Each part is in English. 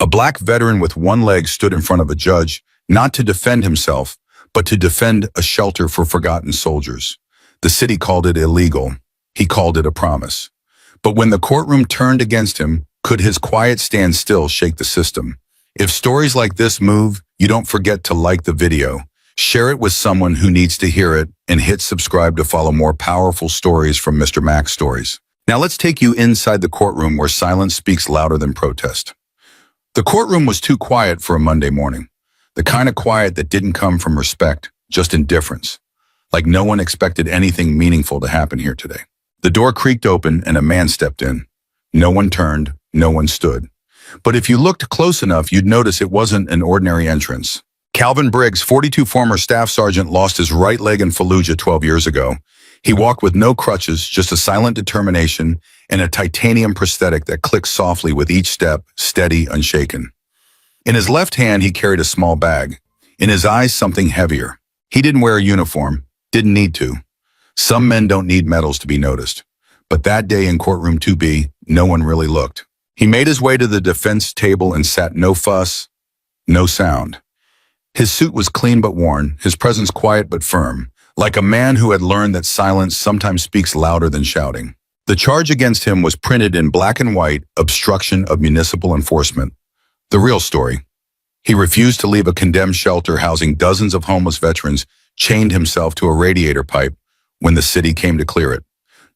A black veteran with one leg stood in front of a judge, not to defend himself, but to defend a shelter for forgotten soldiers. The city called it illegal. He called it a promise. But when the courtroom turned against him, could his quiet stand still shake the system? If stories like this move, you don't forget to like the video, share it with someone who needs to hear it, and hit subscribe to follow more powerful stories from Mr. Max Stories. Now let's take you inside the courtroom where silence speaks louder than protest. The courtroom was too quiet for a Monday morning. The kind of quiet that didn't come from respect, just indifference. Like no one expected anything meaningful to happen here today. The door creaked open and a man stepped in. No one turned, no one stood. But if you looked close enough, you'd notice it wasn't an ordinary entrance. Calvin Briggs, 42 former staff sergeant, lost his right leg in Fallujah 12 years ago. He walked with no crutches, just a silent determination and a titanium prosthetic that clicked softly with each step, steady, unshaken. In his left hand, he carried a small bag. In his eyes, something heavier. He didn't wear a uniform, didn't need to. Some men don't need medals to be noticed. But that day in courtroom 2B, no one really looked. He made his way to the defense table and sat, no fuss, no sound. His suit was clean but worn, his presence quiet but firm, like a man who had learned that silence sometimes speaks louder than shouting. The charge against him was printed in black and white, obstruction of municipal enforcement. The real story. He refused to leave a condemned shelter housing dozens of homeless veterans, chained himself to a radiator pipe when the city came to clear it.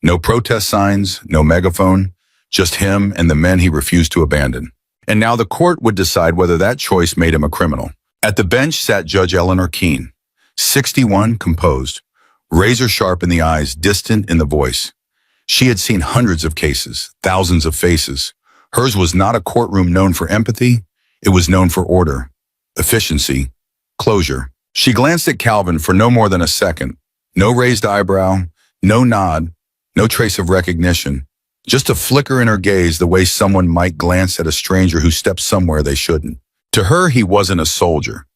No protest signs, no megaphone, just him and the men he refused to abandon. And now the court would decide whether that choice made him a criminal. At the bench sat Judge Eleanor Keene, 61, composed, razor sharp in the eyes, distant in the voice. She had seen hundreds of cases, thousands of faces. Hers was not a courtroom known for empathy. It was known for order, efficiency, closure. She glanced at Calvin for no more than a second. No raised eyebrow, no nod, no trace of recognition. Just a flicker in her gaze, the way someone might glance at a stranger who stepped somewhere they shouldn't. To her, he wasn't a soldier.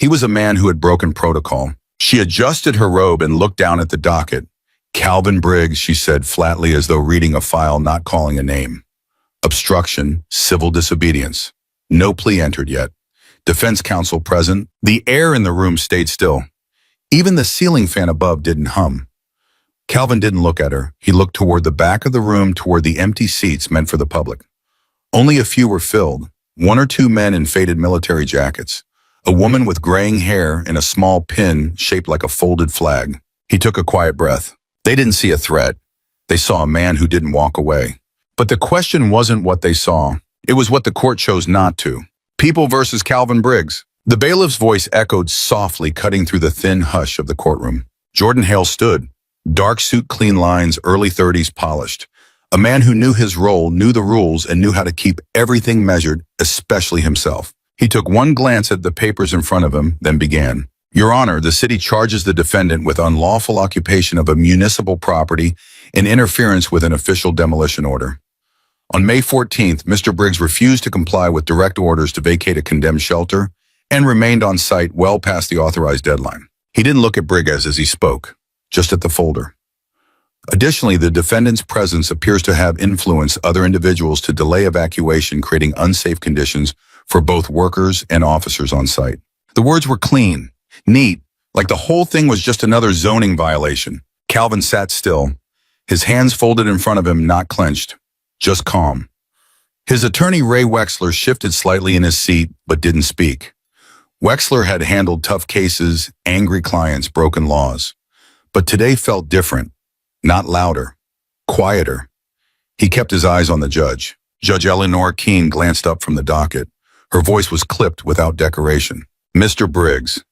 He was a man who had broken protocol. She adjusted her robe and looked down at the docket. Calvin Briggs, she said flatly as though reading a file, not calling a name. Obstruction, civil disobedience. No plea entered yet. Defense counsel present. The air in the room stayed still. Even the ceiling fan above didn't hum. Calvin didn't look at her. He looked toward the back of the room, toward the empty seats meant for the public. Only a few were filled. One or two men in faded military jackets. A woman with graying hair and a small pin shaped like a folded flag. He took a quiet breath. They didn't see a threat. They saw a man who didn't walk away. But the question wasn't what they saw. It was what the court chose not to. People versus Calvin Briggs. The bailiff's voice echoed softly, cutting through the thin hush of the courtroom. Jordan Hale stood. Dark suit, clean lines, early 30s, polished. A man who knew his role, knew the rules, and knew how to keep everything measured, especially himself. He took one glance at the papers in front of him, then began. Your Honor, the city charges the defendant with unlawful occupation of a municipal property and interference with an official demolition order. On May 14th, Mr. Briggs refused to comply with direct orders to vacate a condemned shelter and remained on site well past the authorized deadline. He didn't look at Briggs as he spoke, just at the folder. Additionally, the defendant's presence appears to have influenced other individuals to delay evacuation, creating unsafe conditions for both workers and officers on site. The words were clean, neat, like the whole thing was just another zoning violation. Calvin sat still, his hands folded in front of him, not clenched, just calm. His attorney, Ray Wexler, shifted slightly in his seat, but didn't speak. Wexler had handled tough cases, angry clients, broken laws. But today felt different, not louder, quieter. He kept his eyes on the judge. Judge Eleanor Keene glanced up from the docket. Her voice was clipped without decoration. Mr. Briggs,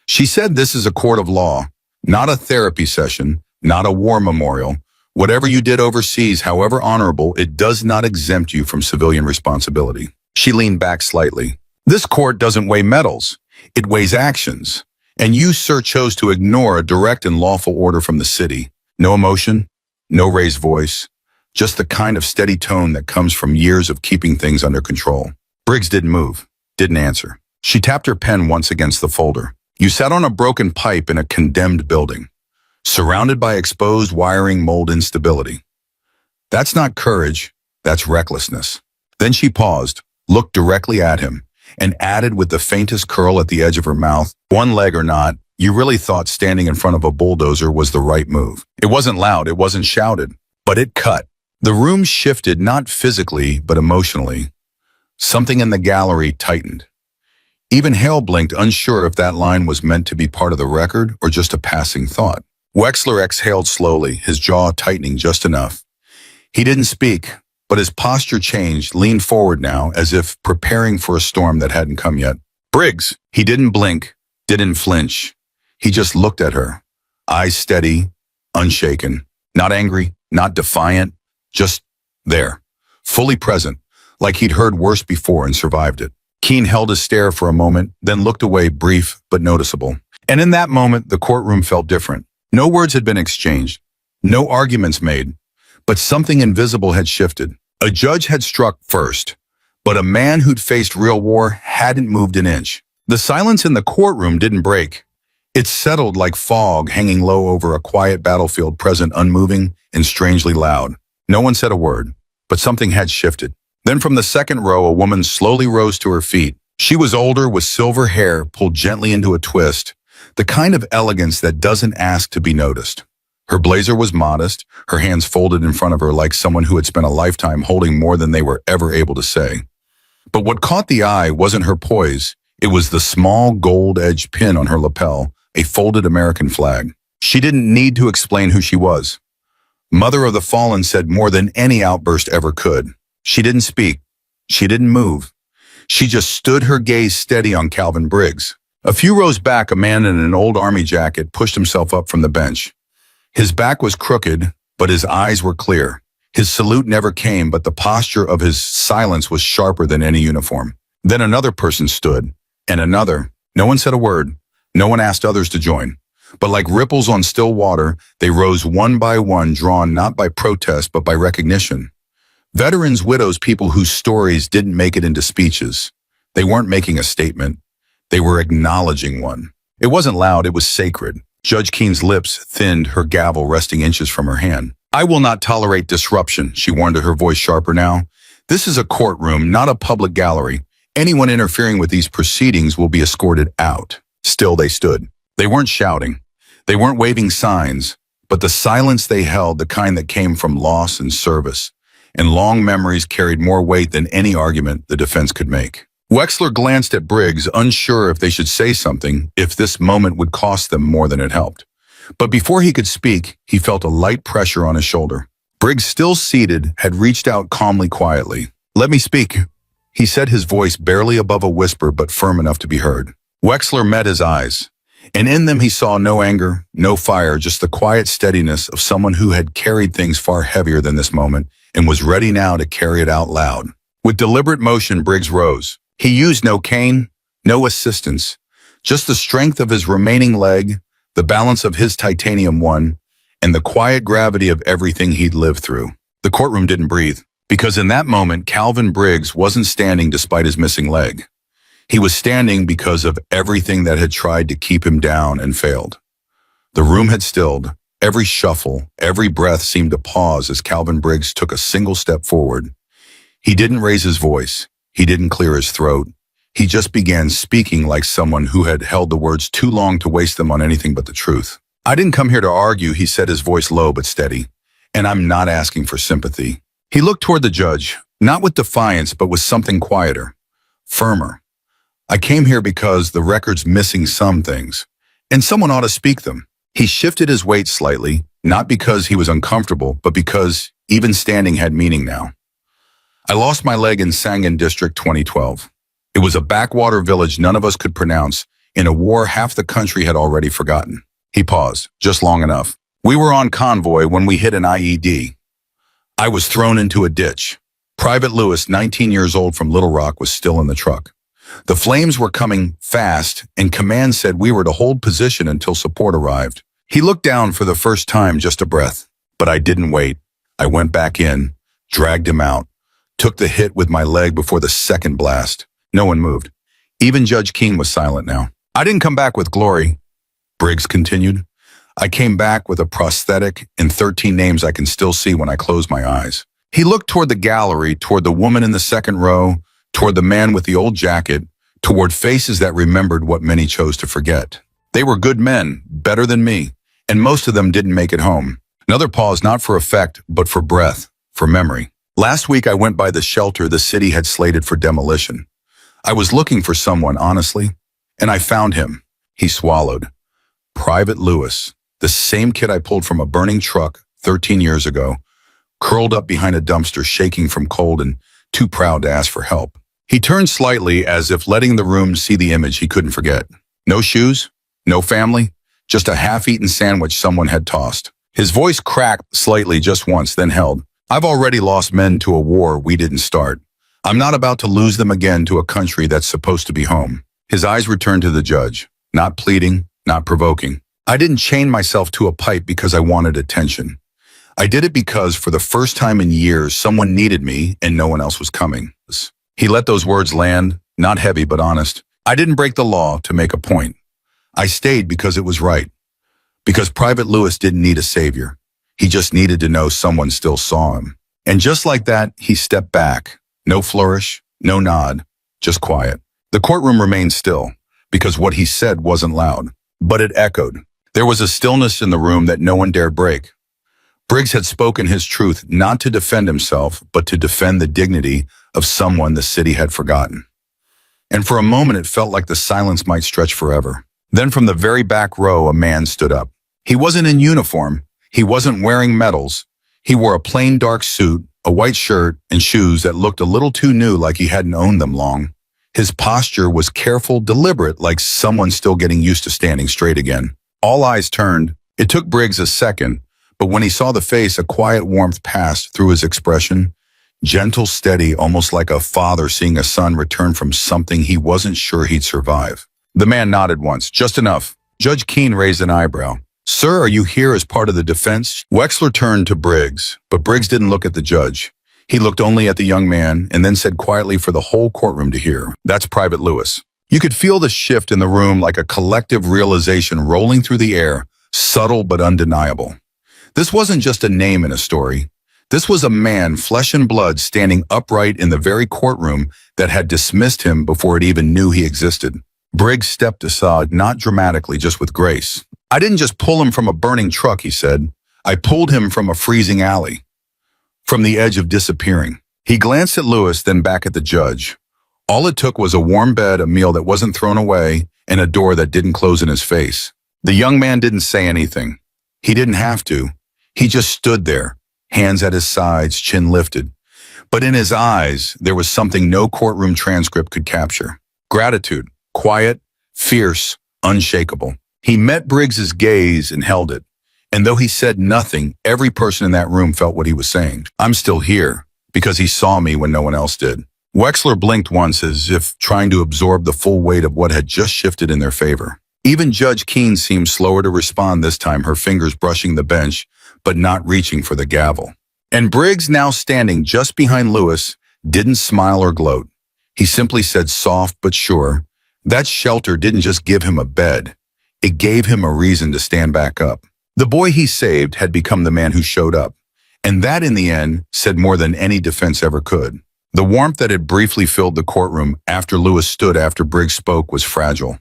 she said, this is a court of law, not a therapy session, not a war memorial. Whatever you did overseas, however honorable, it does not exempt you from civilian responsibility. She leaned back slightly. This court doesn't weigh medals. It weighs actions. And you, sir, chose to ignore a direct and lawful order from the city. No emotion, no raised voice, just the kind of steady tone that comes from years of keeping things under control. Briggs didn't move, didn't answer. She tapped her pen once against the folder. You sat on a broken pipe in a condemned building, surrounded by exposed wiring, mold, instability. That's not courage, that's recklessness. Then she paused, looked directly at him, and added with the faintest curl at the edge of her mouth, "One leg or not, you really thought standing in front of a bulldozer was the right move." It wasn't loud, it wasn't shouted, but it cut. The room shifted not physically, but emotionally. Something in the gallery tightened. Even Hale blinked, unsure if that line was meant to be part of the record or just a passing thought. Wexler exhaled slowly, his jaw tightening just enough. He didn't speak, but his posture changed, leaned forward now, as if preparing for a storm that hadn't come yet. "Briggs!" He didn't blink, didn't flinch. He just looked at her, eyes steady, unshaken. Not angry, not defiant, just there, fully present, like he'd heard worse before and survived it. Keene held his stare for a moment, then looked away, brief but noticeable. And in that moment, the courtroom felt different. No words had been exchanged, no arguments made, but something invisible had shifted. A judge had struck first, but a man who'd faced real war hadn't moved an inch. The silence in the courtroom didn't break. It settled like fog hanging low over a quiet battlefield, present, unmoving, and strangely loud. No one said a word, but something had shifted. Then from the second row, a woman slowly rose to her feet. She was older, with silver hair pulled gently into a twist, the kind of elegance that doesn't ask to be noticed. Her blazer was modest, her hands folded in front of her like someone who had spent a lifetime holding more than they were ever able to say. But what caught the eye wasn't her poise. It was the small gold-edged pin on her lapel, a folded American flag. She didn't need to explain who she was. Mother of the Fallen said more than any outburst ever could. She didn't speak. She didn't move. She just stood, her gaze steady on Calvin Briggs. A few rows back, a man in an old army jacket pushed himself up from the bench. His back was crooked, but his eyes were clear. His salute never came, but the posture of his silence was sharper than any uniform. Then another person stood, and another. No one said a word. No one asked others to join. But like ripples on still water, they rose one by one, drawn not by protest, but by recognition. Veterans, widows, people whose stories didn't make it into speeches. They weren't making a statement. They were acknowledging one. It wasn't loud, it was sacred. Judge Keene's lips thinned, her gavel resting inches from her hand. "I will not tolerate disruption," she warned, her voice sharper now. "This is a courtroom, not a public gallery. Anyone interfering with these proceedings will be escorted out." Still they stood. They weren't shouting. They weren't waving signs, but the silence they held, the kind that came from loss and service, and long memories, carried more weight than any argument the defense could make. Wexler glanced at Briggs, unsure if they should say something, if this moment would cost them more than it helped. But before he could speak, he felt a light pressure on his shoulder. Briggs, still seated, had reached out calmly, quietly. "Let me speak," he said, his voice barely above a whisper but firm enough to be heard. Wexler met his eyes, and in them he saw no anger, no fire, just the quiet steadiness of someone who had carried things far heavier than this moment and was ready now to carry it out loud. With deliberate motion, Briggs rose. He used no cane, no assistance, just the strength of his remaining leg, the balance of his titanium one, and the quiet gravity of everything he'd lived through. The courtroom didn't breathe, because in that moment, Calvin Briggs wasn't standing despite his missing leg. He was standing because of everything that had tried to keep him down and failed. The room had stilled. Every shuffle, every breath seemed to pause as Calvin Briggs took a single step forward. He didn't raise his voice. He didn't clear his throat. He just began speaking like someone who had held the words too long to waste them on anything but the truth. "I didn't come here to argue," he said, his voice low but steady. "And I'm not asking for sympathy." He looked toward the judge, not with defiance, but with something quieter, firmer. "I came here because the record's missing some things, and someone ought to speak them." He shifted his weight slightly, not because he was uncomfortable, but because even standing had meaning now. "I lost my leg in Sangin District 2012. It was a backwater village none of us could pronounce, in a war half the country had already forgotten." He paused, just long enough. "We were on convoy when we hit an IED. I was thrown into a ditch. Private Lewis, 19 years old, from Little Rock, was still in the truck. The flames were coming fast, and command said we were to hold position until support arrived." He looked down for the first time, just a breath. "But I didn't wait. I went back in, dragged him out, took the hit with my leg before the second blast." No one moved. Even Judge Keene was silent now. "I didn't come back with glory," Briggs continued. "I came back with a prosthetic and 13 names I can still see when I close my eyes." He looked toward the gallery, toward the woman in the second row, toward the man with the old jacket, toward faces that remembered what many chose to forget. They were good men, better than me, and most of them didn't make it home. Another pause, not for effect, but for breath, for memory. Last week I went by the shelter the city had slated for demolition. I was looking for someone, honestly, and I found him. He swallowed. Private Lewis, the same kid I pulled from a burning truck 13 years ago, curled up behind a dumpster, shaking from cold and too proud to ask for help. He turned slightly as if letting the room see the image he couldn't forget. No shoes, no family, just a half-eaten sandwich someone had tossed. His voice cracked slightly just once, then held. I've already lost men to a war we didn't start. I'm not about to lose them again to a country that's supposed to be home. His eyes returned to the judge, not pleading, not provoking. I didn't chain myself to a pipe because I wanted attention. I did it because for the first time in years, someone needed me and no one else was coming. He let those words land, not heavy but honest. I didn't break the law to make a point. I stayed because it was right. Because Private Lewis didn't need a savior. He just needed to know someone still saw him. And just like that, he stepped back. No flourish, no nod, just quiet. The courtroom remained still, because what he said wasn't loud, but it echoed. There was a stillness in the room that no one dared break. Briggs had spoken his truth not to defend himself, but to defend the dignity of someone the city had forgotten. And for a moment it felt like the silence might stretch forever. Then from the very back row a man stood up. He wasn't in uniform. He wasn't wearing medals. He wore a plain dark suit, a white shirt, and shoes that looked a little too new, like he hadn't owned them long. His posture was careful, deliberate, like someone still getting used to standing straight again. All eyes turned. It took Briggs a second, but when he saw the face, a quiet warmth passed through his expression. Gentle, steady, almost like a father seeing a son return from something he wasn't sure he'd survive. The man nodded once, just enough. Judge Keene raised an eyebrow. Sir, are you here as part of the defense? Wexler turned to Briggs, but Briggs didn't look at the judge. He looked only at the young man and then said quietly for the whole courtroom to hear, "That's Private Lewis." You could feel the shift in the room, like a collective realization rolling through the air, subtle but undeniable. This wasn't just a name in a story. This was a man, flesh and blood, standing upright in the very courtroom that had dismissed him before it even knew he existed. Briggs stepped aside, not dramatically, just with grace. "I didn't just pull him from a burning truck," he said. "I pulled him from a freezing alley, from the edge of disappearing." He glanced at Lewis, then back at the judge. All it took was a warm bed, a meal that wasn't thrown away, and a door that didn't close in his face. The young man didn't say anything. He didn't have to. He just stood there, hands at his sides, chin lifted. But in his eyes, there was something no courtroom transcript could capture. Gratitude, quiet, fierce, unshakable. He met Briggs's gaze and held it. And though he said nothing, every person in that room felt what he was saying. "I'm still here, because he saw me when no one else did." Wexler blinked once, as if trying to absorb the full weight of what had just shifted in their favor. Even Judge Keene seemed slower to respond this time, her fingers brushing the bench, but not reaching for the gavel. And Briggs, now standing just behind Lewis, didn't smile or gloat. He simply said, soft but sure, that shelter didn't just give him a bed. It gave him a reason to stand back up. The boy he saved had become the man who showed up. And that, in the end, said more than any defense ever could. The warmth that had briefly filled the courtroom after Lewis stood after Briggs spoke was fragile.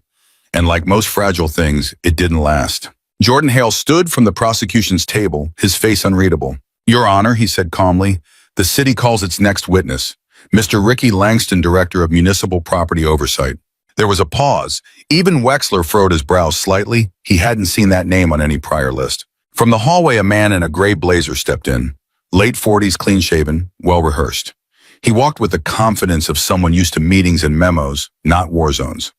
And like most fragile things, it didn't last. Jordan Hale stood from the prosecution's table, his face unreadable. "Your Honor," he said calmly, "the city calls its next witness, Mr. Ricky Langston, Director of Municipal Property Oversight." There was a pause. Even Wexler furrowed his brow slightly. He hadn't seen that name on any prior list. From the hallway, a man in a gray blazer stepped in. Late 40s, clean-shaven, well-rehearsed. He walked with the confidence of someone used to meetings and memos, not war zones.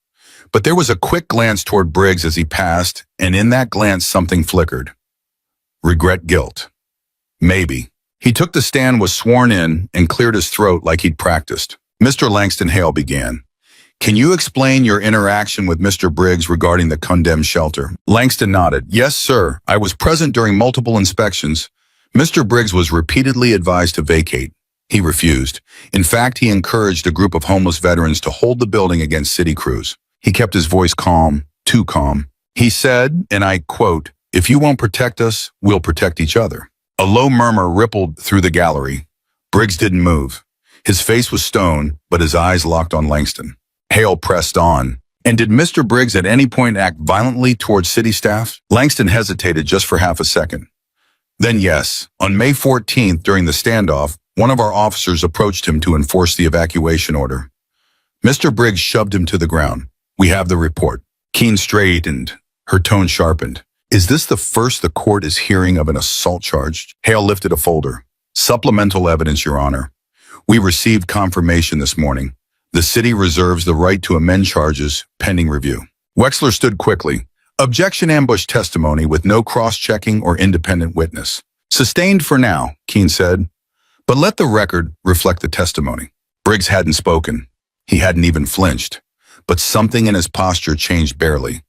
But there was a quick glance toward Briggs as he passed, and in that glance something flickered. Regret, guilt. Maybe. He took the stand, was sworn in, and cleared his throat like he'd practiced. "Mr. Langston," Hale began, "can you explain your interaction with Mr. Briggs regarding the condemned shelter?" Langston nodded. "Yes, sir. I was present during multiple inspections. Mr. Briggs was repeatedly advised to vacate. He refused. In fact, he encouraged a group of homeless veterans to hold the building against city crews. He kept his voice calm, too calm. He said, and I quote, 'If you won't protect us, we'll protect each other.'" A low murmur rippled through the gallery. Briggs didn't move. His face was stone, but his eyes locked on Langston. Hale pressed on. And did Mr. Briggs at any point act violently towards city staff? Langston hesitated just for half a second. Then yes, on May 14th during the standoff, one of our officers approached him to enforce the evacuation order. Mr. Briggs shoved him to the ground. We have the report. Keene straightened, her tone sharpened. Is this the first the court is hearing of an assault charge? Hale lifted a folder. Supplemental evidence, Your Honor. We received confirmation this morning. The city reserves the right to amend charges pending review. Wexler stood quickly. Objection ambush testimony with no cross-checking or independent witness. Sustained for now, Keene said. But let the record reflect the testimony. Briggs hadn't spoken. He hadn't even flinched. But something in his posture changed barely.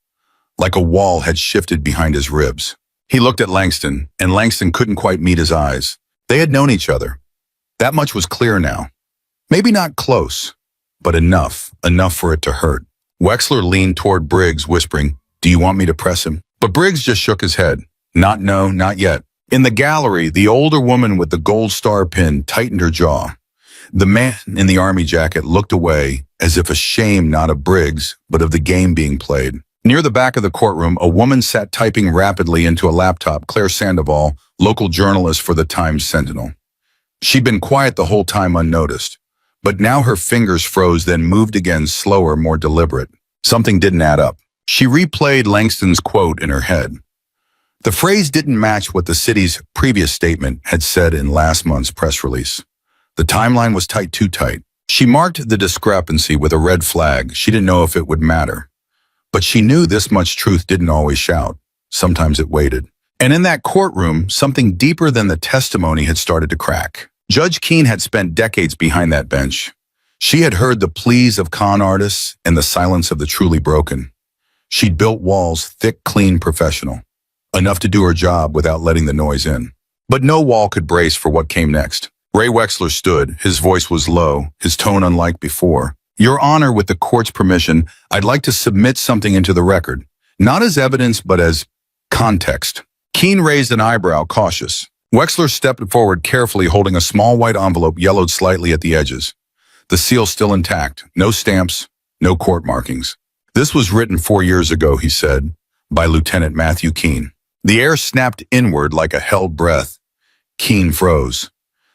Like a wall had shifted behind his ribs. He looked at Langston, and Langston couldn't quite meet his eyes. They had known each other. That much was clear now. Maybe not close, but enough for it to hurt. Wexler leaned toward Briggs, whispering, Do you want me to press him? But Briggs just shook his head. No, not yet. In the gallery, the older woman with the gold star pin tightened her jaw. The man in the army jacket looked away, as if ashamed not of Briggs, but of the game being played. Near the back of the courtroom, a woman sat typing rapidly into a laptop, Claire Sandoval, local journalist for the Times-Sentinel. She'd been quiet the whole time unnoticed, but now her fingers froze, then moved again, slower, more deliberate. Something didn't add up. She replayed Langston's quote in her head. The phrase didn't match what the city's previous statement had said in last month's press release. The timeline was too tight. She marked the discrepancy with a red flag. She didn't know if it would matter. But she knew this much truth didn't always shout. Sometimes it waited. And in that courtroom, something deeper than the testimony had started to crack. Judge Keene had spent decades behind that bench. She had heard the pleas of con artists and the silence of the truly broken. She'd built walls thick, clean, professional. Enough to do her job without letting the noise in. But no wall could brace for what came next. Ray Wexler stood. His voice was low, his tone unlike before. Your Honor, with the court's permission, I'd like to submit something into the record. Not as evidence, but as context. Keene raised an eyebrow, cautious. Wexler stepped forward carefully, holding a small white envelope yellowed slightly at the edges. The seal still intact. No stamps, no court markings. This was written 4 years ago, he said, by Lieutenant Matthew Keene. The air snapped inward like a held breath. Keene froze.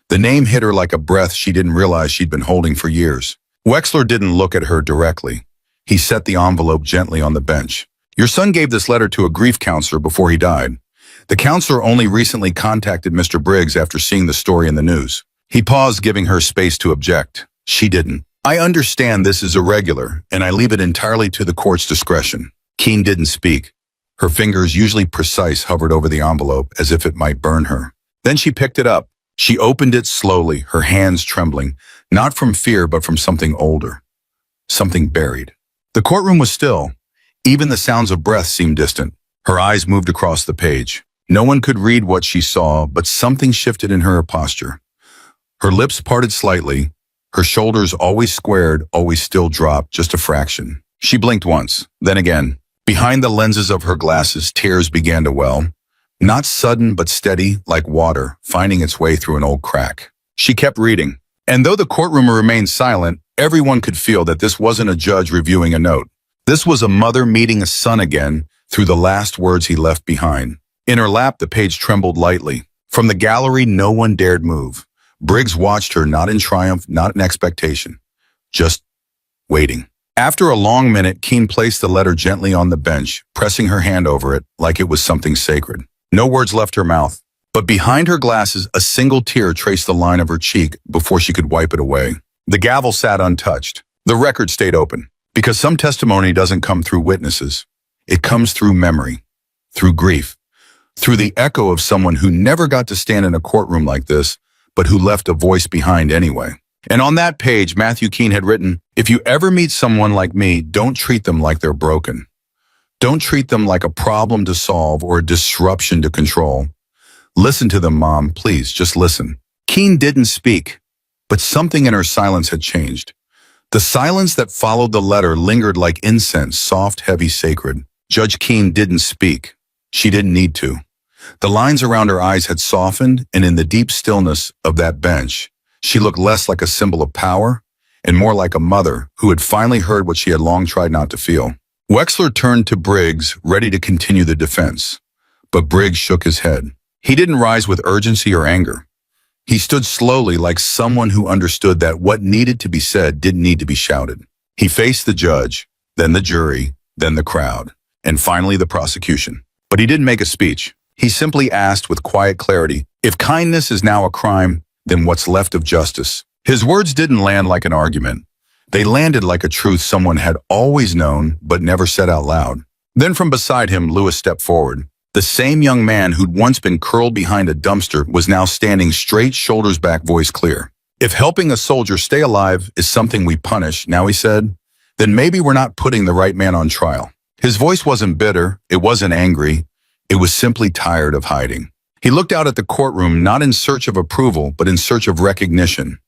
The name hit her like a breath she didn't realize she'd been holding for years. Wexler didn't look at her directly. He set the envelope gently on the bench. Your son gave this letter to a grief counselor before he died. The counselor only recently contacted Mr. Briggs after seeing the story in the news. He paused, giving her space to object. She didn't. I understand this is irregular, and I leave it entirely to the court's discretion. Keene didn't speak. Her fingers, usually precise, hovered over the envelope as if it might burn her. Then she picked it up. She opened it slowly, her hands trembling, not from fear but from something older. Something buried. The courtroom was still. Even the sounds of breath seemed distant. Her eyes moved across the page. No one could read what she saw, but something shifted in her posture. Her lips parted slightly. Her shoulders, always squared, always still, dropped just a fraction. She blinked once, then again. Behind the lenses of her glasses, tears began to well. Not sudden, but steady, like water, finding its way through an old crack. She kept reading. And though the courtroom remained silent, everyone could feel that this wasn't a judge reviewing a note. This was a mother meeting a son again through the last words he left behind. In her lap, the page trembled lightly. From the gallery, no one dared move. Briggs watched her, not in triumph, not in expectation. Just waiting. After a long minute, Keene placed the letter gently on the bench, pressing her hand over it like it was something sacred. No words left her mouth. But behind her glasses, a single tear traced the line of her cheek before she could wipe it away. The gavel sat untouched. The record stayed open. Because some testimony doesn't come through witnesses. It comes through memory, through grief, through the echo of someone who never got to stand in a courtroom like this, but who left a voice behind anyway. And on that page, Matthew Keene had written, if you ever meet someone like me, don't treat them like they're broken. Don't treat them like a problem to solve or a disruption to control. Listen to them, Mom, please, just listen. Keene didn't speak, but something in her silence had changed. The silence that followed the letter lingered like incense, soft, heavy, sacred. Judge Keene didn't speak. She didn't need to. The lines around her eyes had softened, and in the deep stillness of that bench, She looked less like a symbol of power and more like a mother who had finally heard what she had long tried not to feel. Wexler turned to Briggs, ready to continue the defense. But Briggs shook his head. He didn't rise with urgency or anger. He stood slowly like someone who understood that what needed to be said didn't need to be shouted. He faced the judge, then the jury, then the crowd, and finally the prosecution. But he didn't make a speech. He simply asked with quiet clarity, if kindness is now a crime, then what's left of justice? His words didn't land like an argument. They landed like a truth someone had always known but never said out loud. Then from beside him, Lewis stepped forward. The same young man who'd once been curled behind a dumpster was now standing straight, shoulders back, voice clear. If helping a soldier stay alive is something we punish, now he said, then maybe we're not putting the right man on trial. His voice wasn't bitter, it wasn't angry, it was simply tired of hiding. He looked out at the courtroom not in search of approval, but in search of recognition.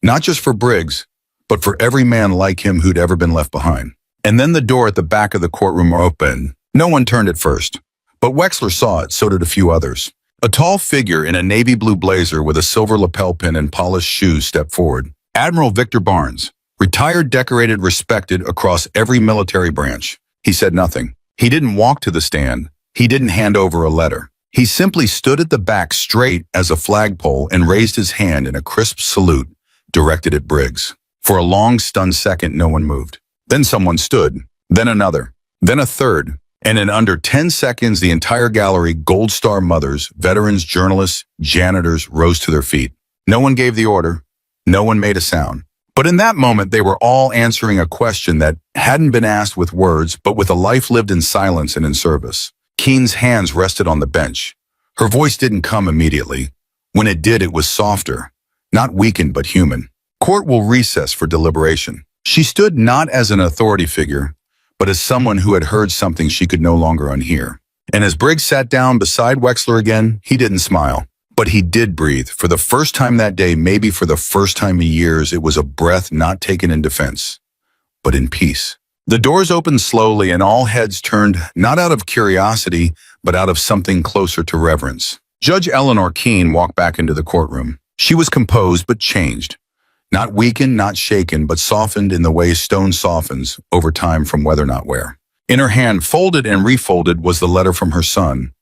Not just for Briggs, but for every man like him who'd ever been left behind. And then the door at the back of the courtroom opened. No one turned at first, but Wexler saw it, so did a few others. A tall figure in a navy blue blazer with a silver lapel pin and polished shoes stepped forward. Admiral Victor Barnes, retired, decorated, respected across every military branch. He said nothing. He didn't walk to the stand. He didn't hand over a letter. He simply stood at the back straight as a flagpole and raised his hand in a crisp salute directed at Briggs. For a long, stunned second, no one moved. Then someone stood, then another, then a third, and in under 10 seconds, the entire gallery, Gold Star mothers, veterans, journalists, janitors, rose to their feet. No one gave the order. No one made a sound. But in that moment, they were all answering a question that hadn't been asked with words, but with a life lived in silence and in service. Keene's hands rested on the bench. Her voice didn't come immediately. When it did, it was softer, not weakened but human. Court will recess for deliberation. She stood not as an authority figure, but as someone who had heard something she could no longer unhear. And as Briggs sat down beside Wexler again, he didn't smile. But he did breathe. For the first time that day, maybe for the first time in years, it was a breath not taken in defense, but in peace. The doors opened slowly and all heads turned, not out of curiosity, but out of something closer to reverence. Judge Eleanor Keene walked back into the courtroom. She was composed but changed. Not weakened, not shaken, but softened in the way stone softens over time from weather not wear. In her hand, folded and refolded, was the letter from her son.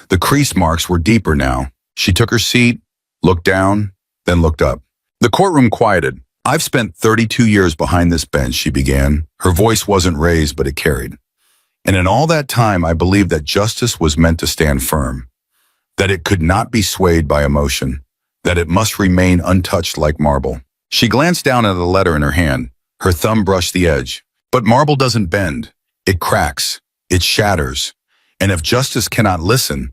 The crease marks were deeper now. She took her seat, looked down, then looked up. The courtroom quieted. I've spent 32 years behind this bench, she began. Her voice wasn't raised, but it carried. And in all that time, I believed that justice was meant to stand firm, that it could not be swayed by emotion, that it must remain untouched like marble. She glanced down at the letter in her hand. Her thumb brushed the edge. But marble doesn't bend. It cracks. It shatters. And if justice cannot listen,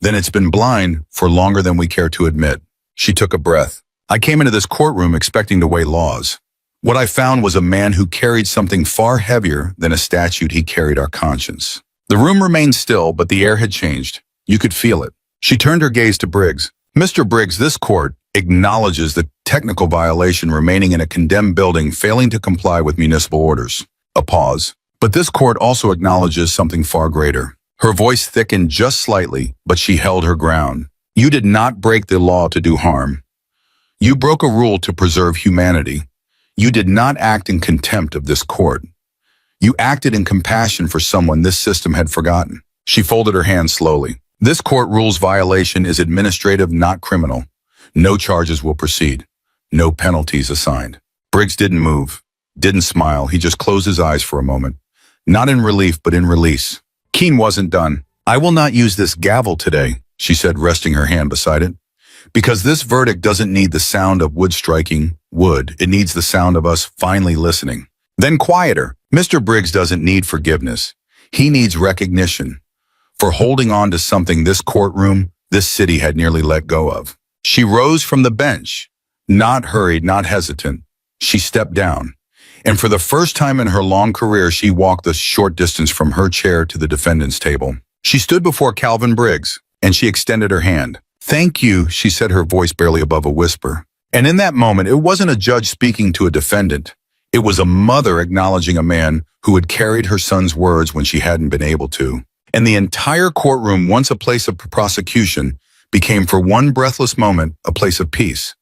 then it's been blind for longer than we care to admit. She took a breath. I came into this courtroom expecting to weigh laws. What I found was a man who carried something far heavier than a statute. He carried our conscience. The room remained still, but the air had changed. You could feel it. She turned her gaze to Briggs. Mr. Briggs, this court acknowledges the technical violation remaining in a condemned building failing to comply with municipal orders. A pause. But this court also acknowledges something far greater. Her voice thickened just slightly, but she held her ground. You did not break the law to do harm. You broke a rule to preserve humanity. You did not act in contempt of this court. You acted in compassion for someone this system had forgotten. She folded her hands slowly. This court rule's violation is administrative, not criminal. No charges will proceed. No penalties assigned. Briggs didn't move, didn't smile. He just closed his eyes for a moment. Not in relief, but in release. Keene wasn't done. I will not use this gavel today, she said, resting her hand beside it. Because this verdict doesn't need the sound of wood striking wood. It needs the sound of us finally listening. Then quieter. Mr. Briggs doesn't need forgiveness. He needs recognition for holding on to something this courtroom, this city had nearly let go of. She rose from the bench, not hurried, not hesitant. She stepped down. And for the first time in her long career, she walked the short distance from her chair to the defendant's table. She stood before Calvin Briggs, and she extended her hand. Thank you, she said, her voice barely above a whisper. And in that moment, it wasn't a judge speaking to a defendant. It was a mother acknowledging a man who had carried her son's words when she hadn't been able to. And the entire courtroom, once a place of prosecution, became for one breathless moment a place of peace.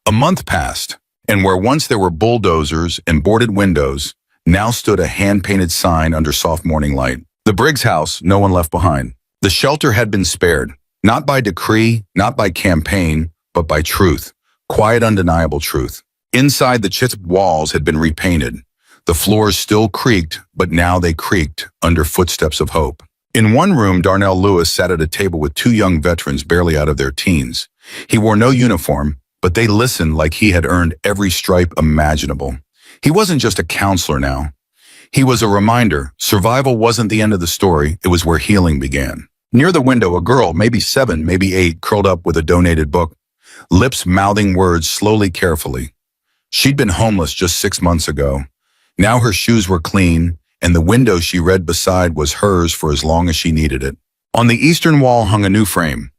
A month passed, and where once there were bulldozers and boarded windows, now stood a hand-painted sign under soft morning light. The Briggs house, no one left behind. The shelter had been spared, not by decree, not by campaign, but by truth. Quiet, undeniable truth. Inside, the chipped walls had been repainted. The floors still creaked, but now they creaked under footsteps of hope. In one room, Darnell Lewis sat at a table with two young veterans barely out of their teens. He wore no uniform, but they listened like he had earned every stripe imaginable. He wasn't just a counselor now. He was a reminder. Survival wasn't the end of the story, it was where healing began. Near the window, a girl, maybe 7, maybe 8, curled up with a donated book, lips mouthing words slowly, carefully. She'd been homeless just 6 months ago. Now her shoes were clean, and the window she read beside was hers for as long as she needed it. On the eastern wall hung a new frame.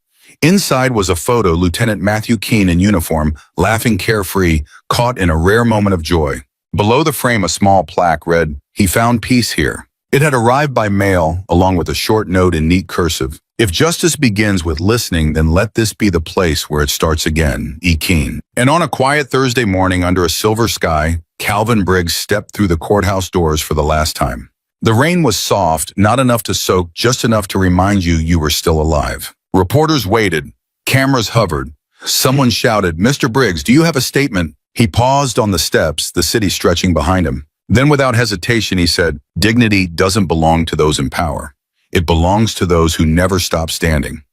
Inside was a photo, Lieutenant Matthew Keene in uniform, laughing carefree, caught in a rare moment of joy. Below the frame, a small plaque read, "He found peace here." It had arrived by mail, along with a short note in neat cursive. "If justice begins with listening, then let this be the place where it starts again, E. Keene." And on a quiet Thursday morning under a silver sky, Calvin Briggs stepped through the courthouse doors for the last time. The rain was soft, not enough to soak, just enough to remind you were still alive. Reporters waited. Cameras hovered. Someone shouted, "Mr. Briggs, do you have a statement?" He paused on the steps, the city stretching behind him. Then without hesitation, he said, "Dignity doesn't belong to those in power. It belongs to those who never stop standing,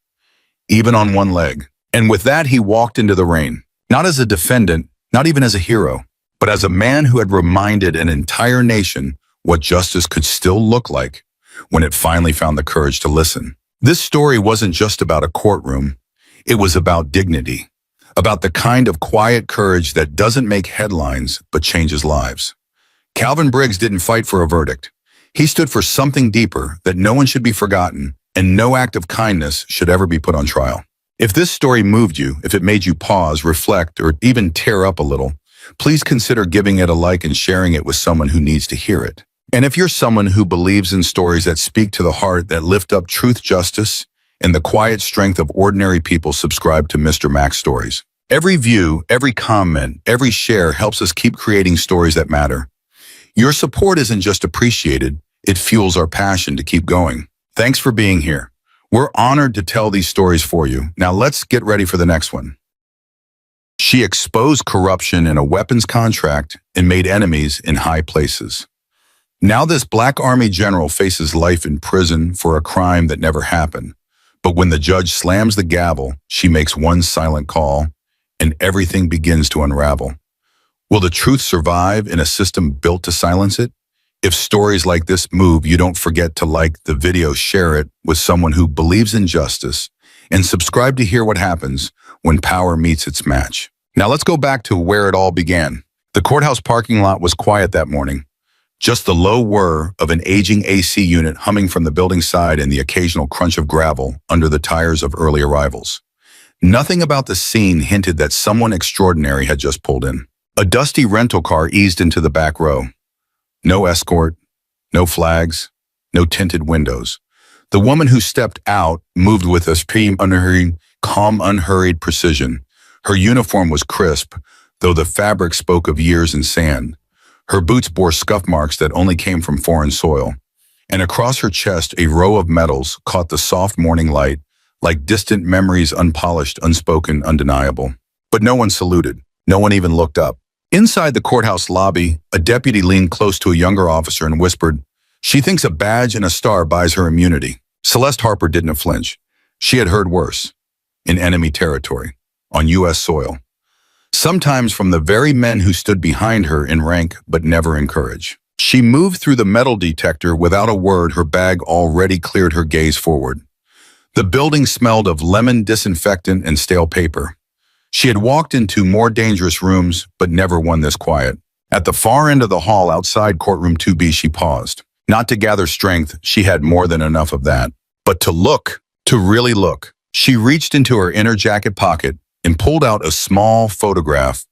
even on one leg." And with that, he walked into the rain, not as a defendant, not even as a hero, but as a man who had reminded an entire nation what justice could still look like when it finally found the courage to listen. This story wasn't just about a courtroom. It was about dignity, about the kind of quiet courage that doesn't make headlines but changes lives. Calvin Briggs didn't fight for a verdict. He stood for something deeper, that no one should be forgotten, and no act of kindness should ever be put on trial. If this story moved you, if it made you pause, reflect, or even tear up a little, please consider giving it a like and sharing it with someone who needs to hear it. And if you're someone who believes in stories that speak to the heart, that lift up truth, justice, and the quiet strength of ordinary people, subscribe to Mr. Max Stories. Every view, every comment, every share helps us keep creating stories that matter. Your support isn't just appreciated, it fuels our passion to keep going. Thanks for being here. We're honored to tell these stories for you. Now let's get ready for the next one. She exposed corruption in a weapons contract and made enemies in high places. Now this Black Army general faces life in prison for a crime that never happened. But when the judge slams the gavel, she makes one silent call, and everything begins to unravel. Will the truth survive in a system built to silence it? If stories like this move you, don't forget to like the video, share it with someone who believes in justice, and subscribe to hear what happens when power meets its match. Now let's go back to where it all began. The courthouse parking lot was quiet that morning. Just the low whir of an aging AC unit humming from the building side and the occasional crunch of gravel under the tires of early arrivals. Nothing about the scene hinted that someone extraordinary had just pulled in. A dusty rental car eased into the back row. No escort, no flags, no tinted windows. The woman who stepped out moved with a calm, unhurried precision. Her uniform was crisp, though the fabric spoke of years in sand. Her boots bore scuff marks that only came from foreign soil. And across her chest, a row of medals caught the soft morning light, like distant memories, unpolished, unspoken, undeniable. But no one saluted. No one even looked up. Inside the courthouse lobby, a deputy leaned close to a younger officer and whispered, "She thinks a badge and a star buys her immunity." Celeste Harper didn't flinch. She had heard worse. In enemy territory. On U.S. soil. Sometimes from the very men who stood behind her in rank but never in courage. She moved through the metal detector without a word, her bag already cleared her gaze forward. The building smelled of lemon disinfectant and stale paper. She had walked into more dangerous rooms, but never one this quiet. At the far end of the hall outside courtroom 2B, she paused. Not to gather strength, she had more than enough of that. But to look, to really look. She reached into her inner jacket pocket and pulled out a small photograph,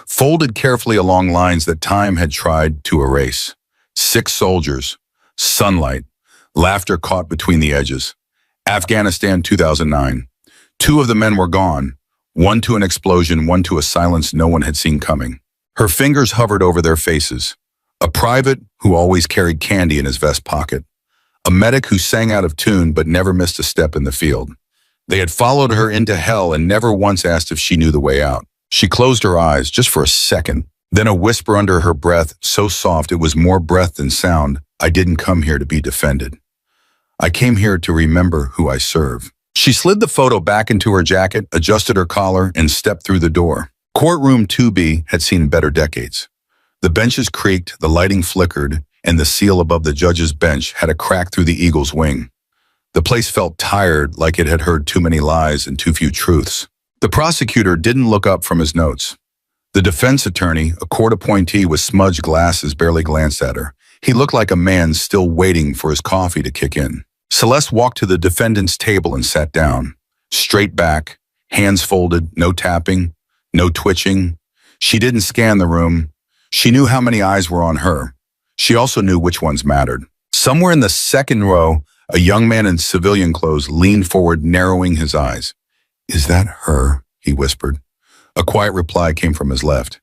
folded carefully along lines that time had tried to erase. 6 soldiers, sunlight, laughter caught between the edges. Afghanistan 2009. 2 of the men were gone. One to an explosion, one to a silence no one had seen coming. Her fingers hovered over their faces. A private who always carried candy in his vest pocket. A medic who sang out of tune but never missed a step in the field. They had followed her into hell and never once asked if she knew the way out. She closed her eyes just for a second. Then a whisper under her breath, so soft it was more breath than sound. I didn't come here to be defended. I came here to remember who I serve. She slid the photo back into her jacket, adjusted her collar, and stepped through the door. Courtroom 2B had seen better decades. The benches creaked, the lighting flickered, and the seal above the judge's bench had a crack through the eagle's wing. The place felt tired, like it had heard too many lies and too few truths. The prosecutor didn't look up from his notes. The defense attorney, a court appointee with smudged glasses, barely glanced at her. He looked like a man still waiting for his coffee to kick in. Celeste walked to the defendant's table and sat down. Straight back, hands folded, no tapping, no twitching. She didn't scan the room. She knew how many eyes were on her. She also knew which ones mattered. Somewhere in the second row, a young man in civilian clothes leaned forward, narrowing his eyes. "Is that her?" he whispered. A quiet reply came from his left.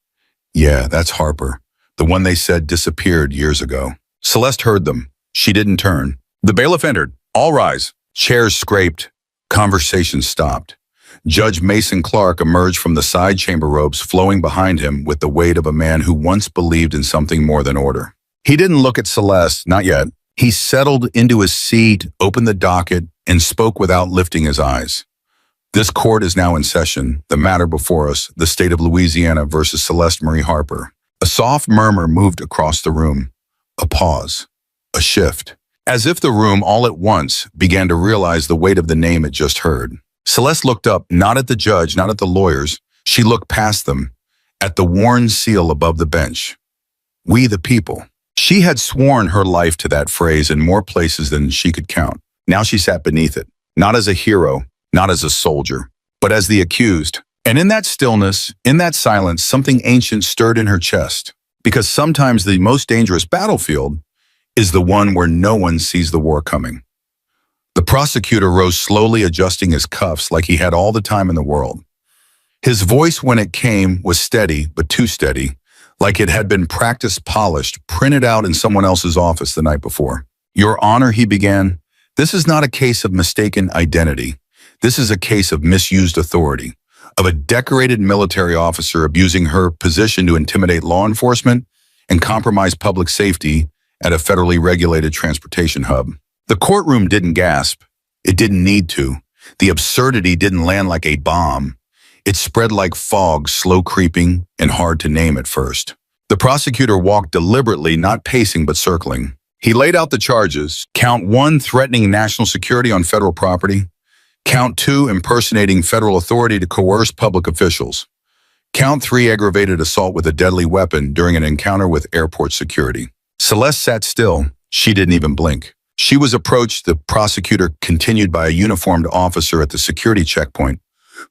"Yeah, that's Harper, the one they said disappeared years ago." Celeste heard them. She didn't turn. The bailiff entered. "All rise." Chairs scraped. Conversation stopped. Judge Mason Clark emerged from the side chamber robes, flowing behind him with the weight of a man who once believed in something more than order. He didn't look at Celeste, not yet. He settled into his seat, opened the docket, and spoke without lifting his eyes. "This court is now in session. The matter before us, the state of Louisiana versus Celeste Marie Harper." A soft murmur moved across the room. A pause. A shift. As if the room all at once began to realize the weight of the name it just heard. Celeste looked up, not at the judge, not at the lawyers. She looked past them, at the worn seal above the bench. "We the people." She had sworn her life to that phrase in more places than she could count. Now she sat beneath it, not as a hero, not as a soldier, but as the accused. And in that stillness, in that silence, something ancient stirred in her chest. Because sometimes the most dangerous battlefield is the one where no one sees the war coming. The prosecutor rose slowly, adjusting his cuffs like he had all the time in the world. His voice, when it came, was steady, but too steady, like it had been practiced, polished, printed out in someone else's office the night before. "Your Honor," he began, "this is not a case of mistaken identity. This is a case of misused authority, of a decorated military officer abusing her position to intimidate law enforcement and compromise public safety at a federally regulated transportation hub." The courtroom didn't gasp. It didn't need to. The absurdity didn't land like a bomb. It spread like fog, slow creeping and hard to name at first. The prosecutor walked deliberately, not pacing but circling. He laid out the charges. Count 1, threatening national security on federal property. Count 2, impersonating federal authority to coerce public officials. Count 3, aggravated assault with a deadly weapon during an encounter with airport security. Celeste sat still. She didn't even blink. She was approached, the prosecutor continued, by a uniformed officer at the security checkpoint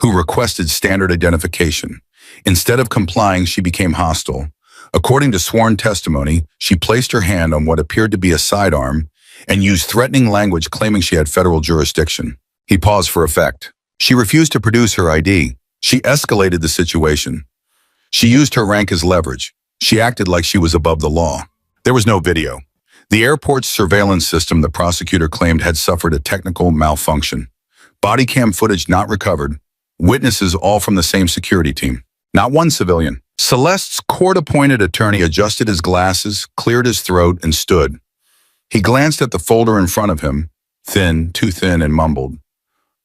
who requested standard identification. Instead of complying, she became hostile. According to sworn testimony, she placed her hand on what appeared to be a sidearm and used threatening language claiming she had federal jurisdiction. He paused for effect. She refused to produce her ID. She escalated the situation. She used her rank as leverage. She acted like she was above the law. There was no video. The airport's surveillance system, the prosecutor claimed, had suffered a technical malfunction. Body cam footage not recovered. Witnesses all from the same security team. Not one civilian. Celeste's court-appointed attorney adjusted his glasses, cleared his throat, and stood. He glanced at the folder in front of him, thin, too thin, and mumbled,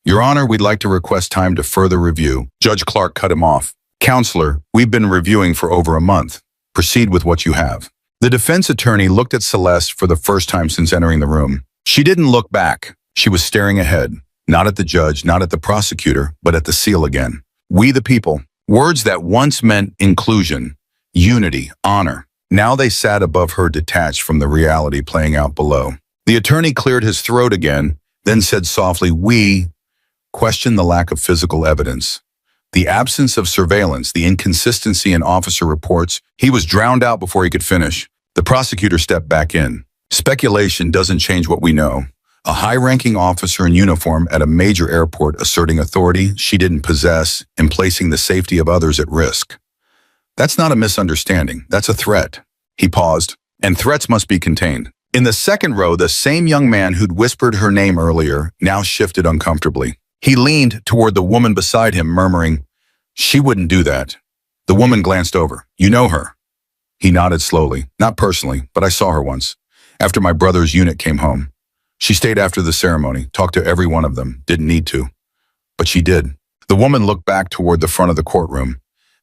"Your Honor, we'd like to request time to further review." Judge Clark cut him off. "Counselor, we've been reviewing for over a month. Proceed with what you have." The defense attorney looked at Celeste for the first time since entering the room. She didn't look back. She was staring ahead, not at the judge, not at the prosecutor, but at the seal again. "We the people." Words that once meant inclusion, unity, honor. Now they sat above her, detached from the reality playing out below. The attorney cleared his throat again, then said softly, "We question the lack of physical evidence, the absence of surveillance, the inconsistency in officer reports." He was drowned out before he could finish. The prosecutor stepped back in. "Speculation doesn't change what we know. A high-ranking officer in uniform at a major airport asserting authority she didn't possess and placing the safety of others at risk. That's not a misunderstanding, that's a threat. He paused, and threats must be contained. In the second row, the same young man who'd whispered her name earlier now shifted uncomfortably. He leaned toward the woman beside him, murmuring, "She wouldn't do that." The woman glanced over. "You know her?" He nodded slowly. "Not personally, but I saw her once, after my brother's unit came home. She stayed after the ceremony, talked to every one of them, didn't need to. But she did." The woman looked back toward the front of the courtroom,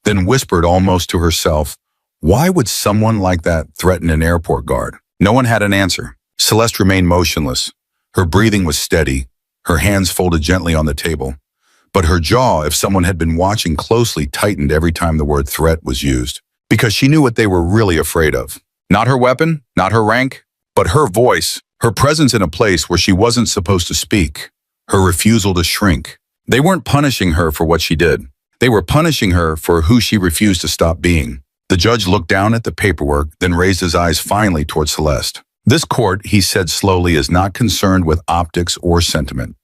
then whispered almost to herself, "Why would someone like that threaten an airport guard?" No one had an answer. Celeste remained motionless. Her breathing was steady, her hands folded gently on the table. But her jaw, if someone had been watching closely, tightened every time the word threat was used. Because she knew what they were really afraid of. Not her weapon, not her rank, but her voice, her presence in a place where she wasn't supposed to speak, her refusal to shrink. They weren't punishing her for what she did. They were punishing her for who she refused to stop being. The judge looked down at the paperwork, then raised his eyes finally toward Celeste. "This court," he said slowly, "is not concerned with optics or sentiment.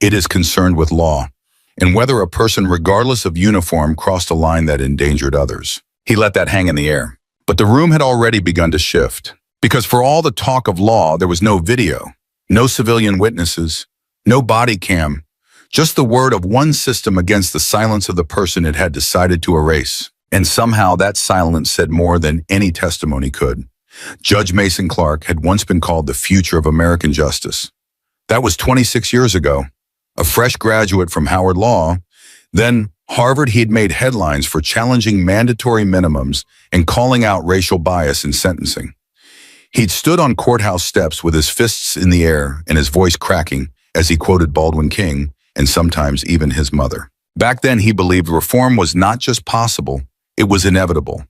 It is concerned with law, and whether a person, regardless of uniform, crossed a line that endangered others." He let that hang in the air. But the room had already begun to shift. Because for all the talk of law, there was no video, no civilian witnesses, no body cam, just the word of one system against the silence of the person it had decided to erase. And somehow that silence said more than any testimony could. Judge Mason Clark had once been called the future of American justice. That was 26 years ago. A fresh graduate from Howard Law. Then Harvard, he'd made headlines for challenging mandatory minimums and calling out racial bias in sentencing. He'd stood on courthouse steps with his fists in the air and his voice cracking as he quoted Baldwin King and sometimes even his mother. Back then, he believed reform was not just possible, it was inevitable.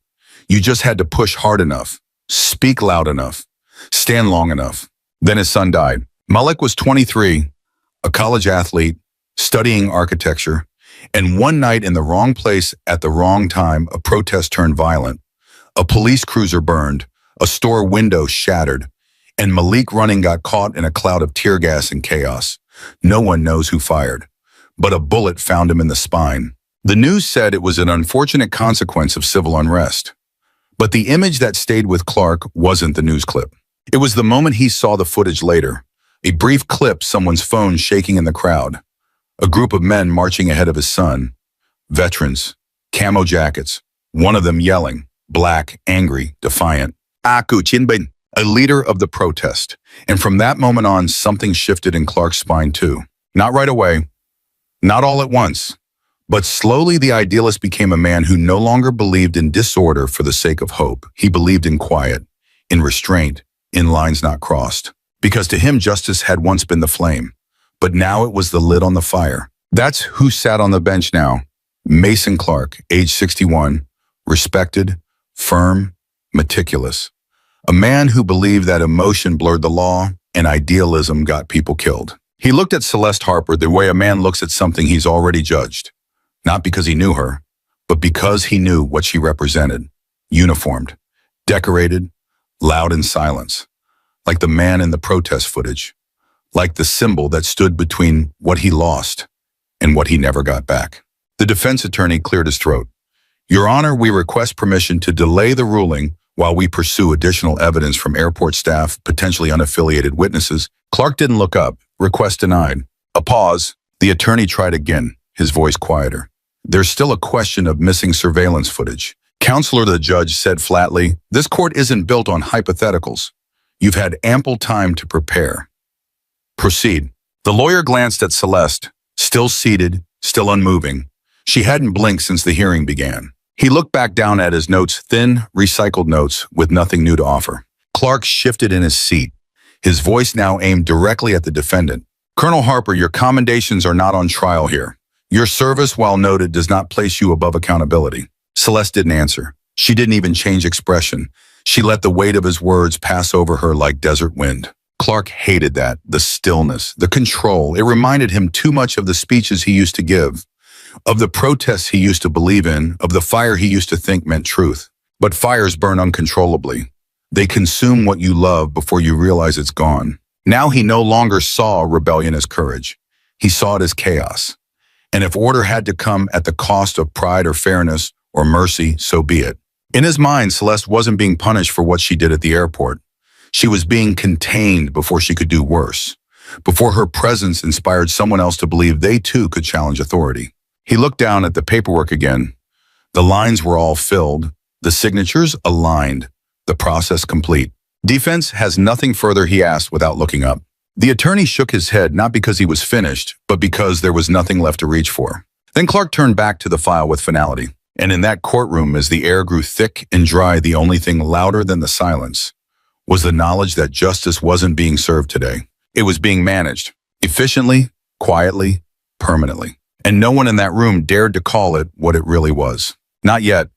You just had to push hard enough, speak loud enough, stand long enough. Then his son died. Malik was 23, a college athlete, studying architecture, and one night in the wrong place at the wrong time, a protest turned violent. A police cruiser burned, a store window shattered, and Malik running got caught in a cloud of tear gas and chaos. No one knows who fired, but a bullet found him in the spine. The news said it was an unfortunate consequence of civil unrest. But the image that stayed with Clark wasn't the news clip. It was the moment he saw the footage later. A brief clip, someone's phone shaking in the crowd. A group of men marching ahead of his son. Veterans, camo jackets, one of them yelling, black, angry, defiant. Aku Chinbin, a leader of the protest. And from that moment on, something shifted in Clark's spine too. Not right away, not all at once, but slowly the idealist became a man who no longer believed in disorder for the sake of hope. He believed in quiet, in restraint, in lines not crossed. Because to him, justice had once been the flame, but now it was the lid on the fire. That's who sat on the bench now. Mason Clark, age 61, respected, firm, meticulous. A man who believed that emotion blurred the law and idealism got people killed. He looked at Celeste Harper the way a man looks at something he's already judged. Not because he knew her, but because he knew what she represented. Uniformed, decorated, loud in silence. Like the man in the protest footage. Like the symbol that stood between what he lost and what he never got back. The defense attorney cleared his throat. "Your Honor, we request permission to delay the ruling while we pursue additional evidence from airport staff, potentially unaffiliated witnesses." Clark didn't look up. Request denied. A pause. The attorney tried again, his voice quieter. "There's still a question of missing surveillance footage." "Counselor," the judge said flatly, "this court isn't built on hypotheticals. You've had ample time to prepare. Proceed." The lawyer glanced at Celeste, still seated, still unmoving. She hadn't blinked since the hearing began. He looked back down at his notes, thin, recycled notes with nothing new to offer. Clark shifted in his seat, his voice now aimed directly at the defendant. "Colonel Harper, your commendations are not on trial here. Your service, while noted, does not place you above accountability." Celeste didn't answer. She didn't even change expression. She let the weight of his words pass over her like desert wind. Clark hated that, the stillness, the control. It reminded him too much of the speeches he used to give, of the protests he used to believe in, of the fire he used to think meant truth. But fires burn uncontrollably. They consume what you love before you realize it's gone. Now he no longer saw rebellion as courage. He saw it as chaos. And if order had to come at the cost of pride or fairness or mercy, so be it. In his mind, Celeste wasn't being punished for what she did at the airport. She was being contained before she could do worse, before her presence inspired someone else to believe they too could challenge authority. He looked down at the paperwork again. The lines were all filled, the signatures aligned, the process complete. Defense has nothing further, he asked without looking up. The attorney shook his head, not because he was finished, but because there was nothing left to reach for. Then Clark turned back to the file with finality. And in that courtroom, as the air grew thick and dry, the only thing louder than the silence was the knowledge that justice wasn't being served today. It was being managed, efficiently, quietly, permanently. And no one in that room dared to call it what it really was. Not yet.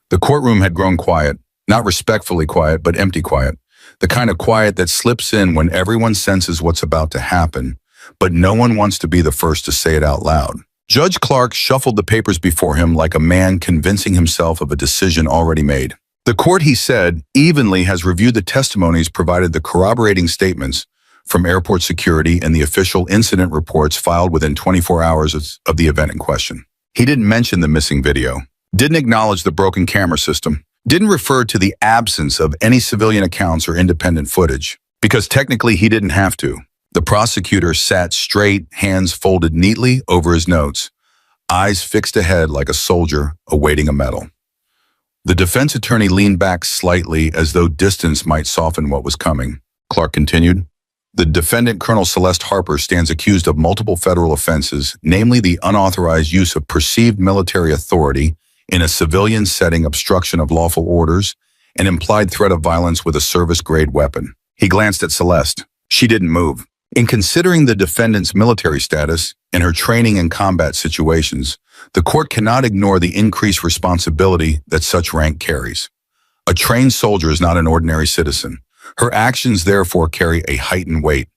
The courtroom had grown quiet, not respectfully quiet, but empty quiet. The kind of quiet that slips in when everyone senses what's about to happen, but no one wants to be the first to say it out loud. Judge Clark shuffled the papers before him like a man convincing himself of a decision already made. The court, he said, evenly has reviewed the testimonies, provided the corroborating statements from airport security and the official incident reports filed within 24 hours of the event in question. He didn't mention the missing video, didn't acknowledge the broken camera system, didn't refer to the absence of any civilian accounts or independent footage, because technically he didn't have to. The prosecutor sat straight, hands folded neatly over his notes, eyes fixed ahead like a soldier awaiting a medal. The defense attorney leaned back slightly as though distance might soften what was coming. Clark continued, "The defendant, Colonel Celeste Harper, stands accused of multiple federal offenses, namely the unauthorized use of perceived military authority in a civilian setting, obstruction of lawful orders, and implied threat of violence with a service-grade weapon." He glanced at Celeste. She didn't move. In considering the defendant's military status and her training in combat situations, the court cannot ignore the increased responsibility that such rank carries. A trained soldier is not an ordinary citizen. Her actions therefore carry a heightened weight.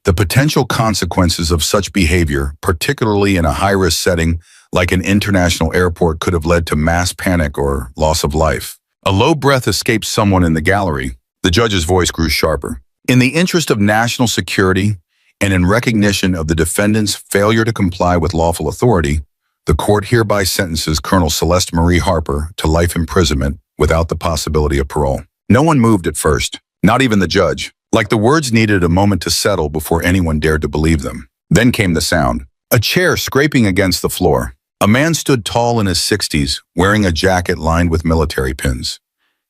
The potential consequences of such behavior, particularly in a high-risk setting like an international airport, could have led to mass panic or loss of life. A low breath escaped someone in the gallery. The judge's voice grew sharper. In the interest of national security and in recognition of the defendant's failure to comply with lawful authority, the court hereby sentences Colonel Celeste Marie Harper to life imprisonment without the possibility of parole. No one moved at first, not even the judge, like the words needed a moment to settle before anyone dared to believe them. Then came the sound, a chair scraping against the floor. A man stood tall in his 60s, wearing a jacket lined with military pins.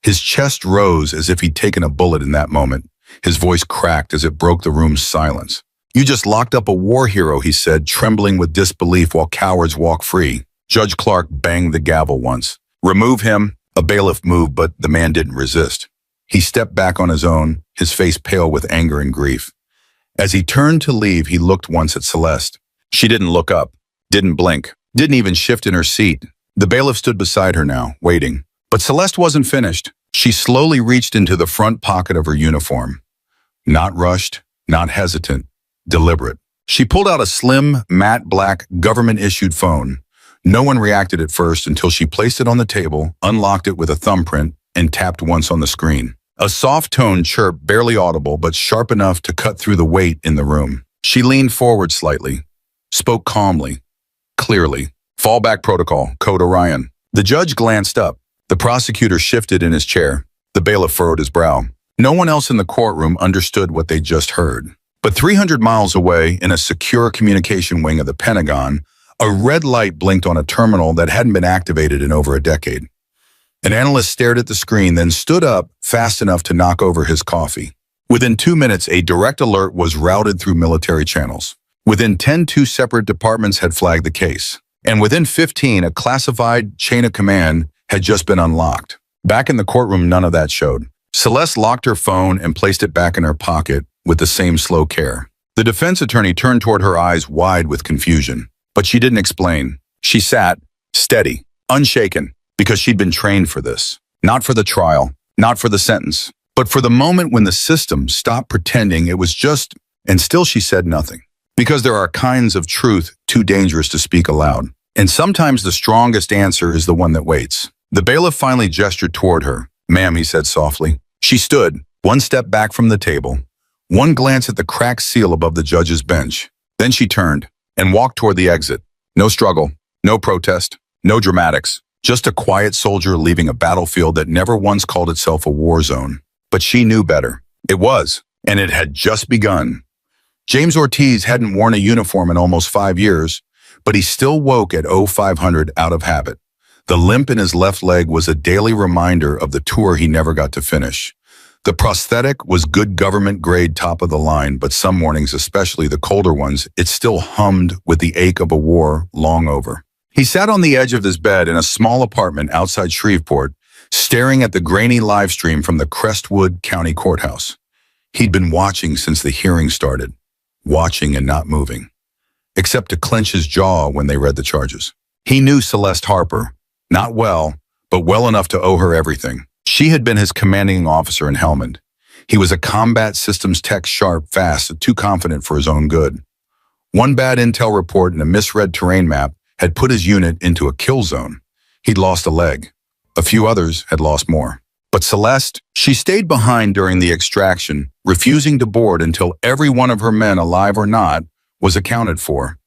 His chest rose as if he'd taken a bullet in that moment. His voice cracked as it broke the room's silence. "You just locked up a war hero," he said, trembling with disbelief while cowards walk free. Judge Clark banged the gavel once. "Remove him." A bailiff moved, but the man didn't resist. He stepped back on his own, his face pale with anger and grief. As he turned to leave, he looked once at Celeste. She didn't look up, didn't blink, didn't even shift in her seat. The bailiff stood beside her now, waiting. But Celeste wasn't finished. She slowly reached into the front pocket of her uniform. Not rushed, not hesitant, deliberate. She pulled out a slim, matte black, government-issued phone. No one reacted at first until she placed it on the table, unlocked it with a thumbprint, and tapped once on the screen. A soft tone chirped, barely audible, but sharp enough to cut through the weight in the room. She leaned forward slightly, spoke calmly, clearly. "Fallback protocol, Code Orion." The judge glanced up. The prosecutor shifted in his chair. The bailiff furrowed his brow. No one else in the courtroom understood what they just heard. But 300 miles away, in a secure communication wing of the Pentagon, a red light blinked on a terminal that hadn't been activated in over a decade. An analyst stared at the screen, then stood up fast enough to knock over his coffee. Within 2 minutes, a direct alert was routed through military channels. Within 10, 2 separate departments had flagged the case. And within 15, a classified chain of command had just been unlocked. Back in the courtroom, none of that showed. Celeste locked her phone and placed it back in her pocket with the same slow care. The defense attorney turned toward her, eyes wide with confusion. But she didn't explain. She sat, steady, unshaken, because she'd been trained for this. Not for the trial, not for the sentence, but for the moment when the system stopped pretending it was just, and still she said nothing. Because there are kinds of truth too dangerous to speak aloud. And sometimes the strongest answer is the one that waits. The bailiff finally gestured toward her. "Ma'am," he said softly. She stood, one step back from the table, One glance at the cracked seal above the judge's bench. Then she turned and walked toward the exit. No struggle, no protest, no dramatics. Just a quiet soldier leaving a battlefield that never once called itself a war zone. But she knew better. It was, and it had just begun. James Ortiz hadn't worn a uniform in almost 5 years, but he still woke at 0500 out of habit. The limp in his left leg was a daily reminder of the tour he never got to finish. The prosthetic was good government-grade top of the line, but some mornings, especially the colder ones, it still hummed with the ache of a war long over. He sat on the edge of his bed in a small apartment outside Shreveport, staring at the grainy live stream from the Crestwood County Courthouse. He'd been watching since the hearing started, watching and not moving, except to clench his jaw when they read the charges. He knew Celeste Harper, not well, but well enough to owe her everything. She had been his commanding officer in Helmand. He was a combat systems tech, sharp, fast, and too confident for his own good. One bad intel report and a misread terrain map had put his unit into a kill zone. He'd lost a leg. A few others had lost more. But Celeste, she stayed behind during the extraction, refusing to board until every one of her men, alive or not, was accounted for.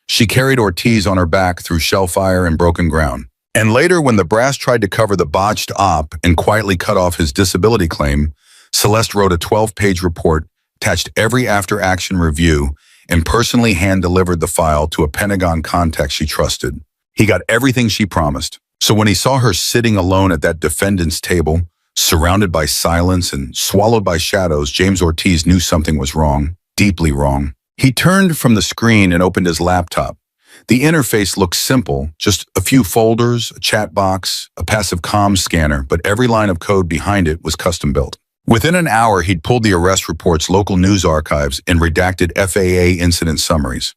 She carried Ortiz on her back through shellfire and broken ground. And later, when the brass tried to cover the botched op and quietly cut off his disability claim, Celeste wrote a 12-page report, attached every after-action review, and personally hand-delivered the file to a Pentagon contact she trusted. He got everything she promised. So when he saw her sitting alone at that defendant's table, surrounded by silence and swallowed by shadows, James Ortiz knew something was wrong, deeply wrong. He turned from the screen and opened his laptop. The interface looked simple, just a few folders, a chat box, a passive comms scanner, but every line of code behind it was custom-built. Within an hour, he'd pulled the arrest reports, local news archives, and redacted FAA incident summaries.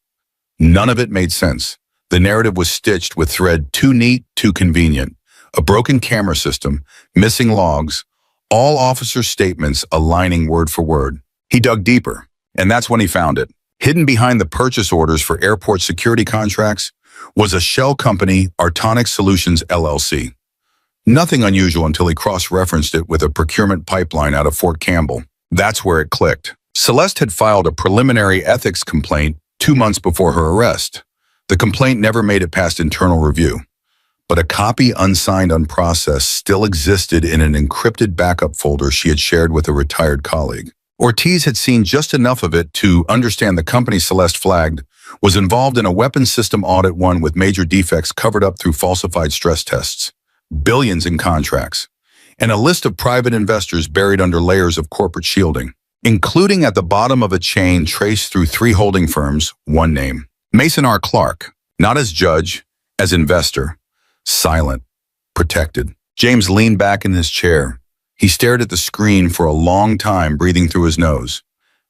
None of it made sense. The narrative was stitched with thread too neat, too convenient. A broken camera system, missing logs, all officer statements aligning word for word. He dug deeper, and that's when he found it. Hidden behind the purchase orders for airport security contracts was a shell company, Artonic Solutions LLC. Nothing unusual until he cross-referenced it with a procurement pipeline out of Fort Campbell. That's where it clicked. Celeste had filed a preliminary ethics complaint 2 months before her arrest. The complaint never made it past internal review, but a copy, unsigned, unprocessed, still existed in an encrypted backup folder she had shared with a retired colleague. Ortiz had seen just enough of it to understand the company Celeste flagged was involved in a weapons system audit, one with major defects covered up through falsified stress tests, billions in contracts, and a list of private investors buried under layers of corporate shielding, including at the bottom of a chain traced through 3 holding firms, one name. Mason R. Clark, not as judge, as investor, silent, protected. James leaned back in his chair. He stared at the screen for a long time, breathing through his nose.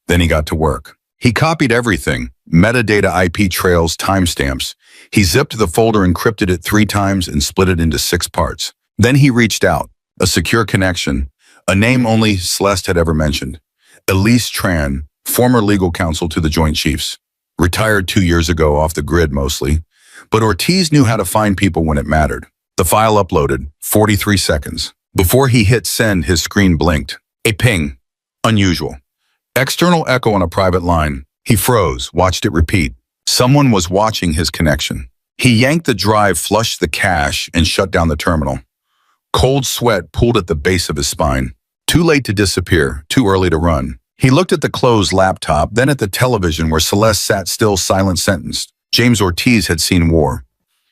Then he got to work. He copied everything, metadata, IP trails, timestamps. He zipped the folder, encrypted it 3 times, and split it into 6 parts. Then he reached out. A secure connection, a name only Celeste had ever mentioned. Elise Tran, former legal counsel to the Joint Chiefs. Retired 2 years ago, off the grid mostly. But Ortiz knew how to find people when it mattered. The file uploaded, 43 seconds. Before he hit send, his screen blinked. A ping. Unusual. External echo on a private line. He froze, watched it repeat. Someone was watching his connection. He yanked the drive, flushed the cache, and shut down the terminal. Cold sweat pooled at the base of his spine. Too late to disappear, too early to run. He looked at the closed laptop, then at the television where Celeste sat still, silent, sentenced. James Ortiz had seen war.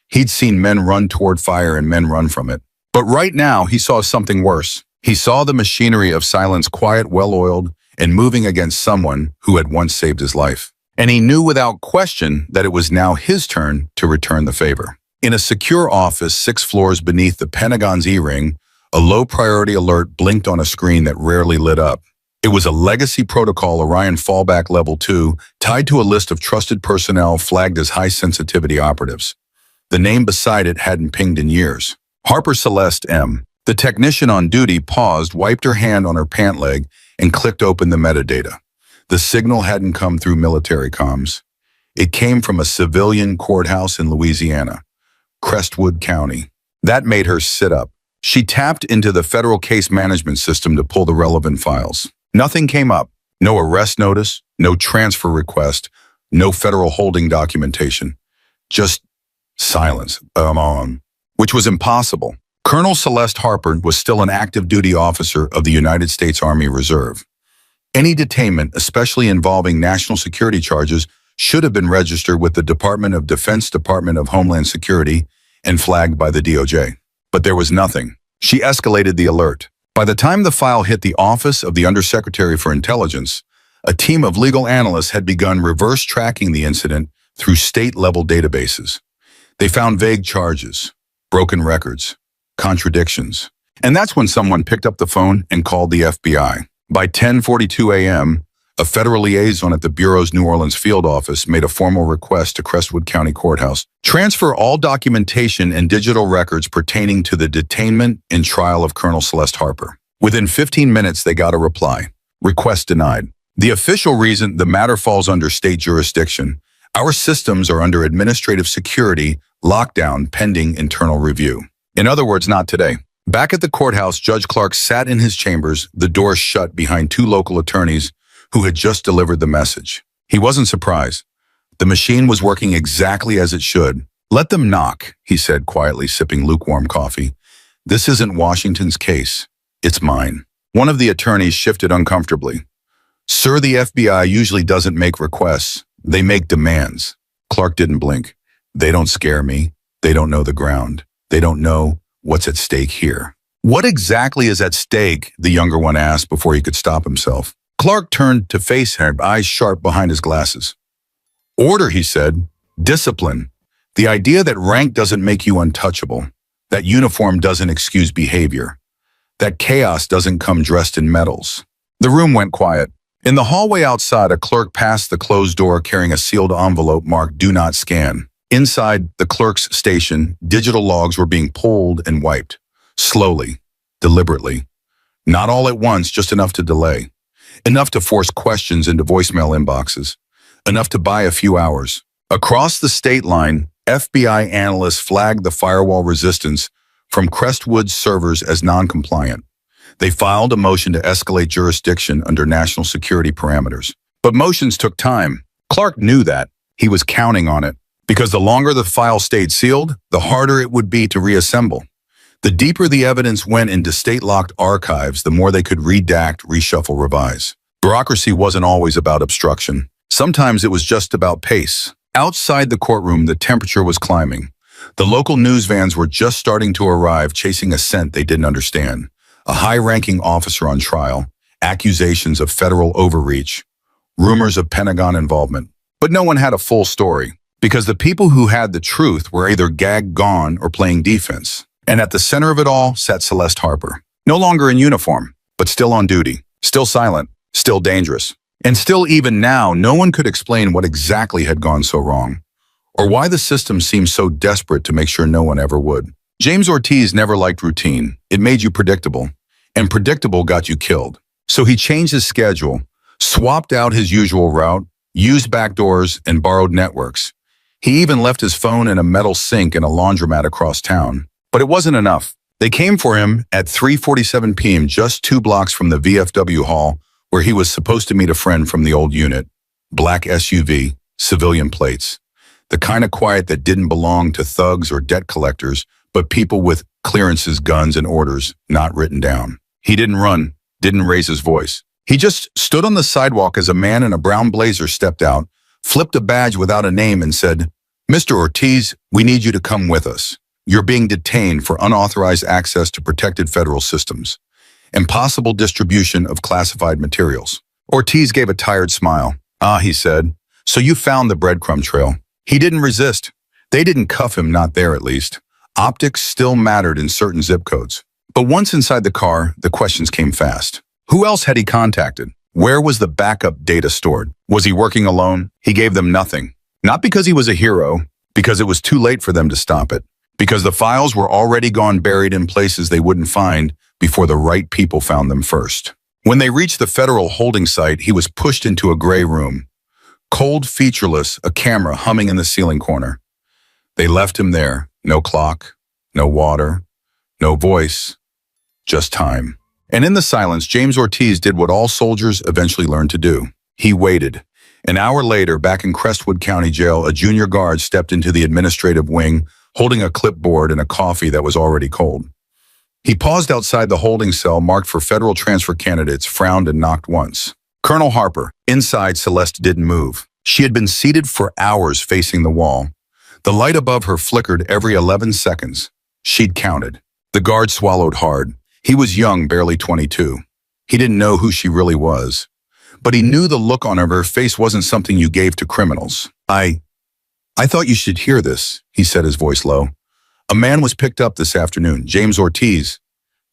He'd seen men run toward fire and men run from it. But right now, he saw something worse. He saw the machinery of silence, quiet, well-oiled, and moving against someone who had once saved his life. And he knew without question that it was now his turn to return the favor. In a secure office 6 floors beneath the Pentagon's E-ring, a low-priority alert blinked on a screen that rarely lit up. It was a legacy protocol, Orion Fallback Level 2, tied to a list of trusted personnel flagged as high-sensitivity operatives. The name beside it hadn't pinged in years. Harper Celeste M. The technician on duty paused, wiped her hand on her pant leg, and clicked open the metadata. The signal hadn't come through military comms. It came from a civilian courthouse in Louisiana, Crestwood County. That made her sit up. She tapped into the federal case management system to pull the relevant files. Nothing came up. No arrest notice, no transfer request, no federal holding documentation. Just silence, which was impossible. Colonel Celeste Harper was still an active duty officer of the United States Army Reserve. Any detainment, especially involving national security charges, should have been registered with the Department of Defense, Department of Homeland Security, and flagged by the DOJ. But there was nothing. She escalated the alert. By the time the file hit the Office of the Undersecretary for Intelligence, a team of legal analysts had begun reverse tracking the incident through state-level databases. They found vague charges, broken records, contradictions. And that's when someone picked up the phone and called the FBI. By 10:42 a.m., a federal liaison at the Bureau's New Orleans field office made a formal request to Crestwood County Courthouse. Transfer all documentation and digital records pertaining to the detainment and trial of Colonel Celeste Harper. Within 15 minutes, they got a reply. Request denied. The official reason: the matter falls under state jurisdiction. Our systems are under administrative security, lockdown, pending internal review. In other words, not today. Back at the courthouse, Judge Clark sat in his chambers, the door shut behind two local attorneys who had just delivered the message. He wasn't surprised. The machine was working exactly as it should. Let them knock, he said, quietly sipping lukewarm coffee. This isn't Washington's case. It's mine. One of the attorneys shifted uncomfortably. Sir, the FBI usually doesn't make requests. They make demands. Clark didn't blink. They don't scare me. They don't know the ground. They don't know what's at stake here. What exactly is at stake? The younger one asked before he could stop himself. Clark turned to face him, eyes sharp behind his glasses. Order, he said. Discipline. The idea that rank doesn't make you untouchable. That uniform doesn't excuse behavior. That chaos doesn't come dressed in medals. The room went quiet. In the hallway outside, a clerk passed the closed door carrying a sealed envelope marked "Do Not Scan." Inside the clerk's station, digital logs were being pulled and wiped. Slowly, deliberately. Not all at once, just enough to delay. Enough to force questions into voicemail inboxes. Enough to buy a few hours. Across the state line, FBI analysts flagged the firewall resistance from Crestwood's servers as non-compliant. They filed a motion to escalate jurisdiction under national security parameters. But motions took time. Clark knew that. He was counting on it. Because the longer the file stayed sealed, the harder it would be to reassemble. The deeper the evidence went into state-locked archives, the more they could redact, reshuffle, revise. Bureaucracy wasn't always about obstruction. Sometimes it was just about pace. Outside the courtroom, the temperature was climbing. The local news vans were just starting to arrive, chasing a scent they didn't understand. A high-ranking officer on trial, accusations of federal overreach, rumors of Pentagon involvement. But no one had a full story, because the people who had the truth were either gagged, gone, or playing defense. And at the center of it all sat Celeste Harper. No longer in uniform, but still on duty, still silent, still dangerous. And still, even now, no one could explain what exactly had gone so wrong, or why the system seemed so desperate to make sure no one ever would. James Ortiz never liked routine. It made you predictable, and predictable got you killed. So he changed his schedule, swapped out his usual route, used backdoors, and borrowed networks. He even left his phone in a metal sink in a laundromat across town. But it wasn't enough. They came for him at 3:47 p.m., just 2 blocks from the VFW hall, where he was supposed to meet a friend from the old unit. Black SUV, civilian plates. The kind of quiet that didn't belong to thugs or debt collectors, but people with clearances, guns, and orders not written down. He didn't run, didn't raise his voice. He just stood on the sidewalk as a man in a brown blazer stepped out, flipped a badge without a name, and said, "Mr. Ortiz, we need you to come with us. You're being detained for unauthorized access to protected federal systems and possible distribution of classified materials." Ortiz gave a tired smile. "Ah," he said, "so you found the breadcrumb trail." He didn't resist. They didn't cuff him, not there at least. Optics still mattered in certain zip codes. But once inside the car, the questions came fast. Who else had he contacted? Where was the backup data stored? Was he working alone? He gave them nothing. Not because he was a hero, because it was too late for them to stop it. Because the files were already gone buried in places they wouldn't find before the right people found them first. When they reached the federal holding site, he was pushed into a gray room. Cold, featureless, a camera humming in the ceiling corner. They left him there. No clock, no water, no voice, just time. And in the silence, James Ortiz did what all soldiers eventually learned to do. He waited. An hour later, back in Crestwood County Jail, a junior guard stepped into the administrative wing, holding a clipboard and a coffee that was already cold. He paused outside the holding cell marked for federal transfer candidates, frowned and knocked once. Colonel Harper. Inside, Celeste didn't move. She had been seated for hours facing the wall. The light above her flickered every 11 seconds. She'd counted. The guard swallowed hard. He was young, barely 22. He didn't know who she really was. But he knew the look on her face wasn't something you gave to criminals. I thought you should hear this, he said, his voice low. A man was picked up this afternoon, James Ortiz.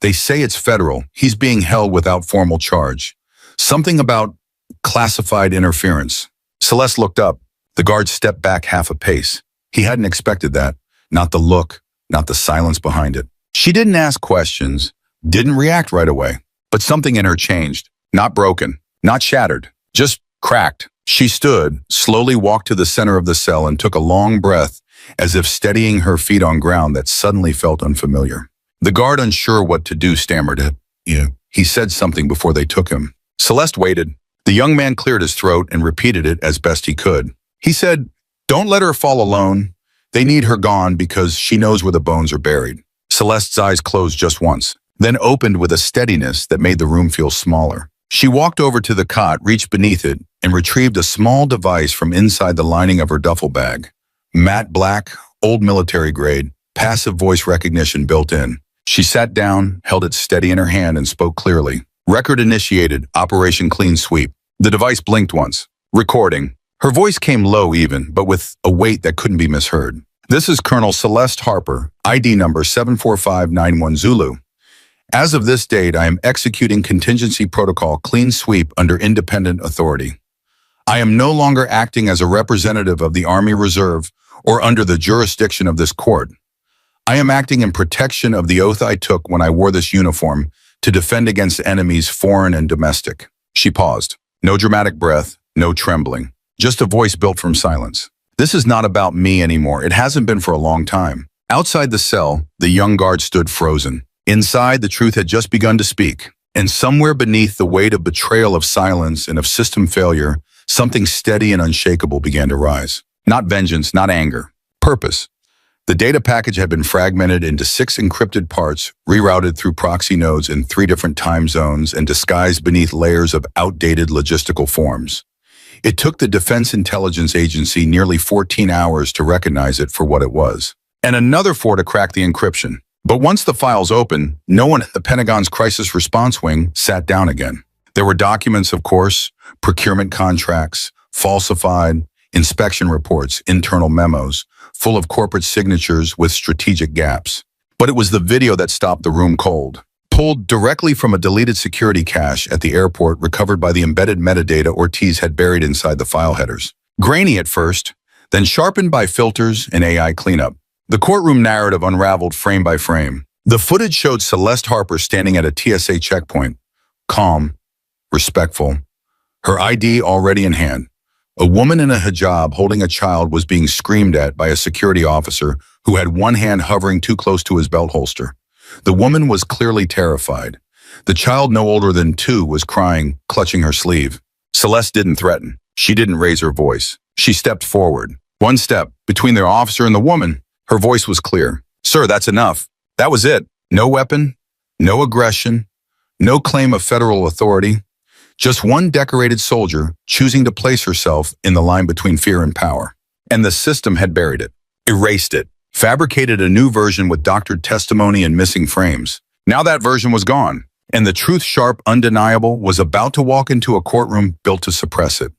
They say it's federal. He's being held without formal charge. Something about classified interference. Celeste looked up. The guard stepped back half a pace. He hadn't expected that. Not the look, not the silence behind it. She didn't ask questions, didn't react right away. But something in her changed. Not broken, not shattered, just cracked. She stood, slowly walked to the center of the cell and took a long breath, as if steadying her feet on ground that suddenly felt unfamiliar. The guard, unsure what to do, stammered it. He said something before they took him. Celeste waited. The young man cleared his throat and repeated it as best he could. He said, "Don't let her fall alone. They need her gone because she knows where the bones are buried." Celeste's eyes closed just once, then opened with a steadiness that made the room feel smaller. She walked over to the cot, reached beneath it, and retrieved a small device from inside the lining of her duffel bag. Matte black, old military grade, passive voice recognition built in. She sat down, held it steady in her hand, and spoke clearly. Record initiated, Operation Clean Sweep. The device blinked once. Recording. Her voice came low even, but with a weight that couldn't be misheard. "This is Colonel Celeste Harper, ID number 74591 Zulu. As of this date, I am executing contingency protocol Clean Sweep under independent authority. I am no longer acting as a representative of the Army Reserve or under the jurisdiction of this court. I am acting in protection of the oath I took when I wore this uniform to defend against enemies foreign and domestic." She paused. No dramatic breath, no trembling. Just a voice built from silence. "This is not about me anymore. It hasn't been for a long time." Outside the cell, the young guard stood frozen. Inside, the truth had just begun to speak. And somewhere beneath the weight of betrayal, of silence, and of system failure, something steady and unshakable began to rise. Not vengeance, not anger. Purpose. The data package had been fragmented into 6 encrypted parts, rerouted through proxy nodes in 3 different time zones, and disguised beneath layers of outdated logistical forms. It took the Defense Intelligence Agency nearly 14 hours to recognize it for what it was, and another 4 to crack the encryption. But once the files opened, no one at the Pentagon's Crisis Response Wing sat down again. There were documents, of course, procurement contracts, falsified, inspection reports, internal memos, full of corporate signatures with strategic gaps. But it was the video that stopped the room cold. Pulled directly from a deleted security cache at the airport, recovered by the embedded metadata Ortiz had buried inside the file headers. Grainy at first, then sharpened by filters and AI cleanup. The courtroom narrative unraveled frame by frame. The footage showed Celeste Harper standing at a TSA checkpoint, calm, respectful, her ID already in hand. A woman in a hijab holding a child was being screamed at by a security officer who had one hand hovering too close to his belt holster. The woman was clearly terrified. The child, no older than 2, was crying, clutching her sleeve. Celeste didn't threaten. She didn't raise her voice. She stepped forward. One step between the officer and the woman. Her voice was clear. "Sir, that's enough. That was it. No weapon, no aggression, no claim of federal authority. Just one decorated soldier choosing to place herself in the line between fear and power." And the system had buried it, erased it, fabricated a new version with doctored testimony and missing frames. Now that version was gone, and the truth, sharp, undeniable, was about to walk into a courtroom built to suppress it.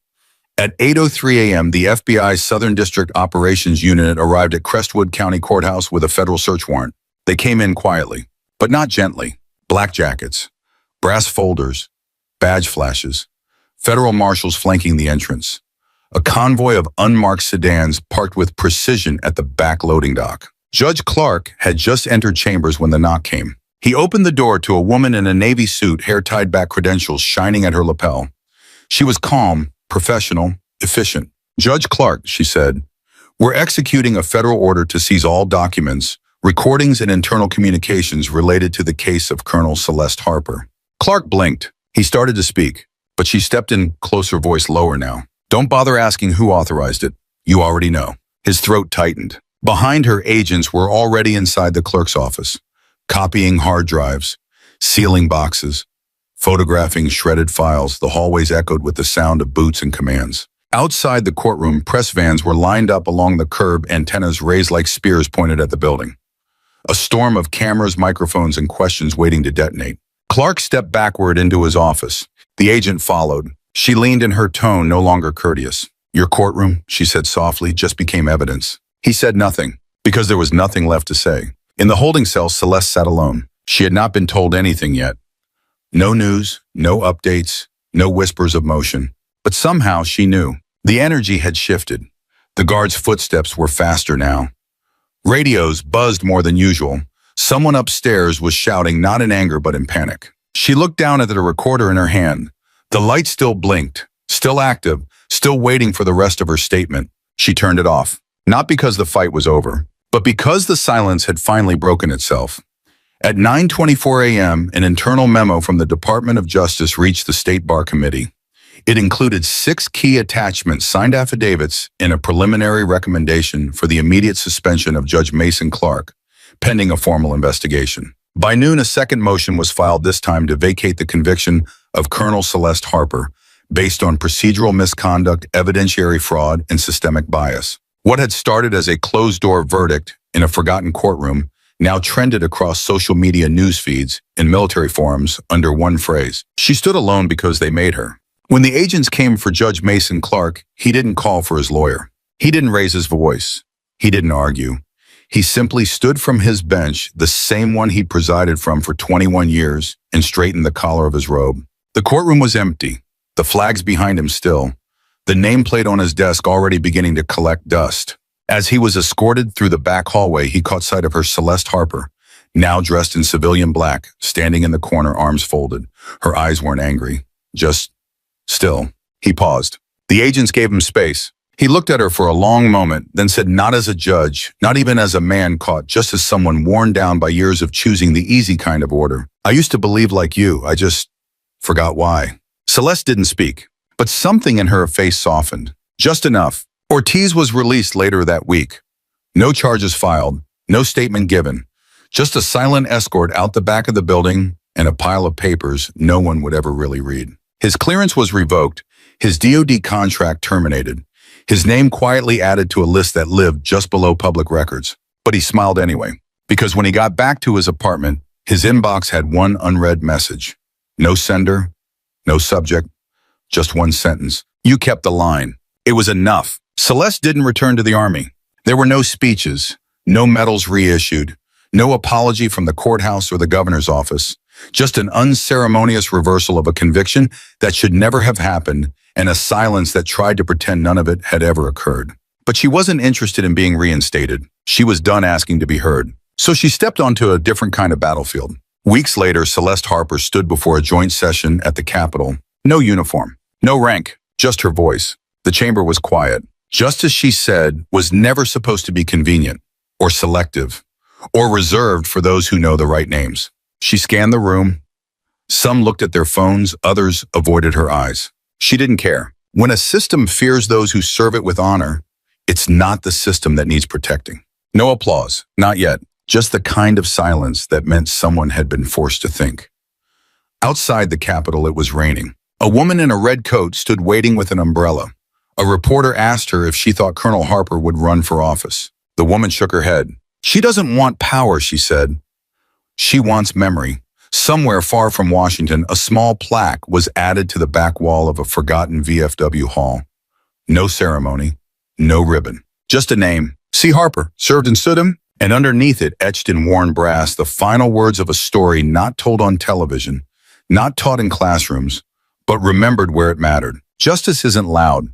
At 8:03 a.m., the FBI's Southern District Operations Unit arrived at Crestwood County Courthouse with a federal search warrant. They came in quietly, but not gently. Black jackets, brass folders, badge flashes, federal marshals flanking the entrance. A convoy of unmarked sedans parked with precision at the back loading dock. Judge Clark had just entered chambers when the knock came. He opened the door to a woman in a navy suit, hair tied back, credentials shining at her lapel. She was calm, professional, efficient. "Judge Clark," she said, "we're executing a federal order to seize all documents, recordings, and internal communications related to the case of Colonel Celeste Harper." Clark blinked. He started to speak, but she stepped in closer, voice lower now. Don't bother asking who authorized it. You already know. His throat tightened. Behind her, agents were already inside the clerk's office, copying hard drives, sealing boxes, photographing shredded files. The hallways echoed with the sound of boots and commands. Outside the courtroom, press vans were lined up along the curb, antennas raised like spears pointed at the building. A storm of cameras, microphones, and questions waiting to detonate. Clark stepped backward into his office. The agent followed. She leaned in, her tone no longer courteous. Your courtroom, she said softly, just became evidence. He said nothing, because there was nothing left to say. In the holding cell, Celeste sat alone. She had not been told anything yet. No news, no updates, no whispers of motion. But somehow she knew. The energy had shifted. The guard's footsteps were faster now. Radios buzzed more than usual. Someone upstairs was shouting, not in anger but in panic. She looked down at the recorder in her hand. The light still blinked, still active, still waiting for the rest of her statement. She turned it off. Not because the fight was over, but because the silence had finally broken itself. At 9:24 a.m., an internal memo from the Department of Justice reached the State Bar Committee. It included 6 key attachments, signed affidavits, and a preliminary recommendation for the immediate suspension of Judge Mason Clark, pending a formal investigation. By noon, a second motion was filed, this time to vacate the conviction of Colonel Celeste Harper, based on procedural misconduct, evidentiary fraud, and systemic bias. What had started as a closed-door verdict in a forgotten courtroom now trended across social media news feeds and military forums under one phrase. She stood alone because they made her. When the agents came for Judge Mason Clark, he didn't call for his lawyer. He didn't raise his voice. He didn't argue. He simply stood from his bench, the same one he'd presided from for 21 years, and straightened the collar of his robe. The courtroom was empty, the flags behind him still, the nameplate on his desk already beginning to collect dust. As he was escorted through the back hallway, he caught sight of her, Celeste Harper, now dressed in civilian black, standing in the corner, arms folded. Her eyes weren't angry, just still. He paused. The agents gave him space. He looked at her for a long moment, then said, not as a judge, not even as a man caught, just as someone worn down by years of choosing the easy kind of order. I used to believe like you, I just forgot why. Celeste didn't speak, but something in her face softened. Just enough. Ortiz was released later that week. No charges filed, no statement given, just a silent escort out the back of the building and a pile of papers no one would ever really read. His clearance was revoked, his DoD contract terminated, his name quietly added to a list that lived just below public records. But he smiled anyway, because when he got back to his apartment, his inbox had one unread message. No sender, no subject, just one sentence. You kept the line. It was enough. Celeste didn't return to the Army. There were no speeches, no medals reissued, no apology from the courthouse or the governor's office, just an unceremonious reversal of a conviction that should never have happened and a silence that tried to pretend none of it had ever occurred. But she wasn't interested in being reinstated. She was done asking to be heard. So she stepped onto a different kind of battlefield. Weeks later, Celeste Harper stood before a joint session at the Capitol. No uniform, no rank, just her voice. The chamber was quiet. Justice, she said, was never supposed to be convenient, or selective, or reserved for those who know the right names. She scanned the room. Some looked at their phones, others avoided her eyes. She didn't care. When a system fears those who serve it with honor, it's not the system that needs protecting. No applause, not yet, just the kind of silence that meant someone had been forced to think. Outside the Capitol, it was raining. A woman in a red coat stood waiting with an umbrella. A reporter asked her if she thought Colonel Harper would run for office. The woman shook her head. She doesn't want power, she said. She wants memory. Somewhere far from Washington, a small plaque was added to the back wall of a forgotten VFW hall. No ceremony, no ribbon, just a name. C. Harper, served in Sudham, and underneath it, etched in worn brass, the final words of a story not told on television, not taught in classrooms, but remembered where it mattered. Justice isn't loud.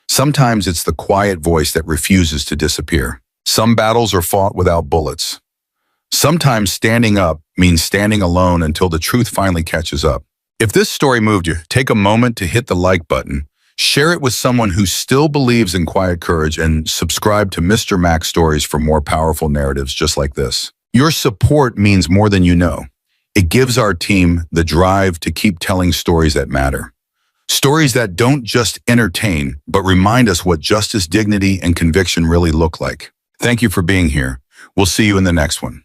Sometimes it's the quiet voice that refuses to disappear. Some battles are fought without bullets. Sometimes standing up means standing alone until the truth finally catches up. If this story moved you, take a moment to hit the like button, share it with someone who still believes in quiet courage, and subscribe to Mr. Mac Stories for more powerful narratives just like this. Your support means more than you know. It gives our team the drive to keep telling stories that matter. Stories that don't just entertain, but remind us what justice, dignity, and conviction really look like. Thank you for being here. We'll see you in the next one.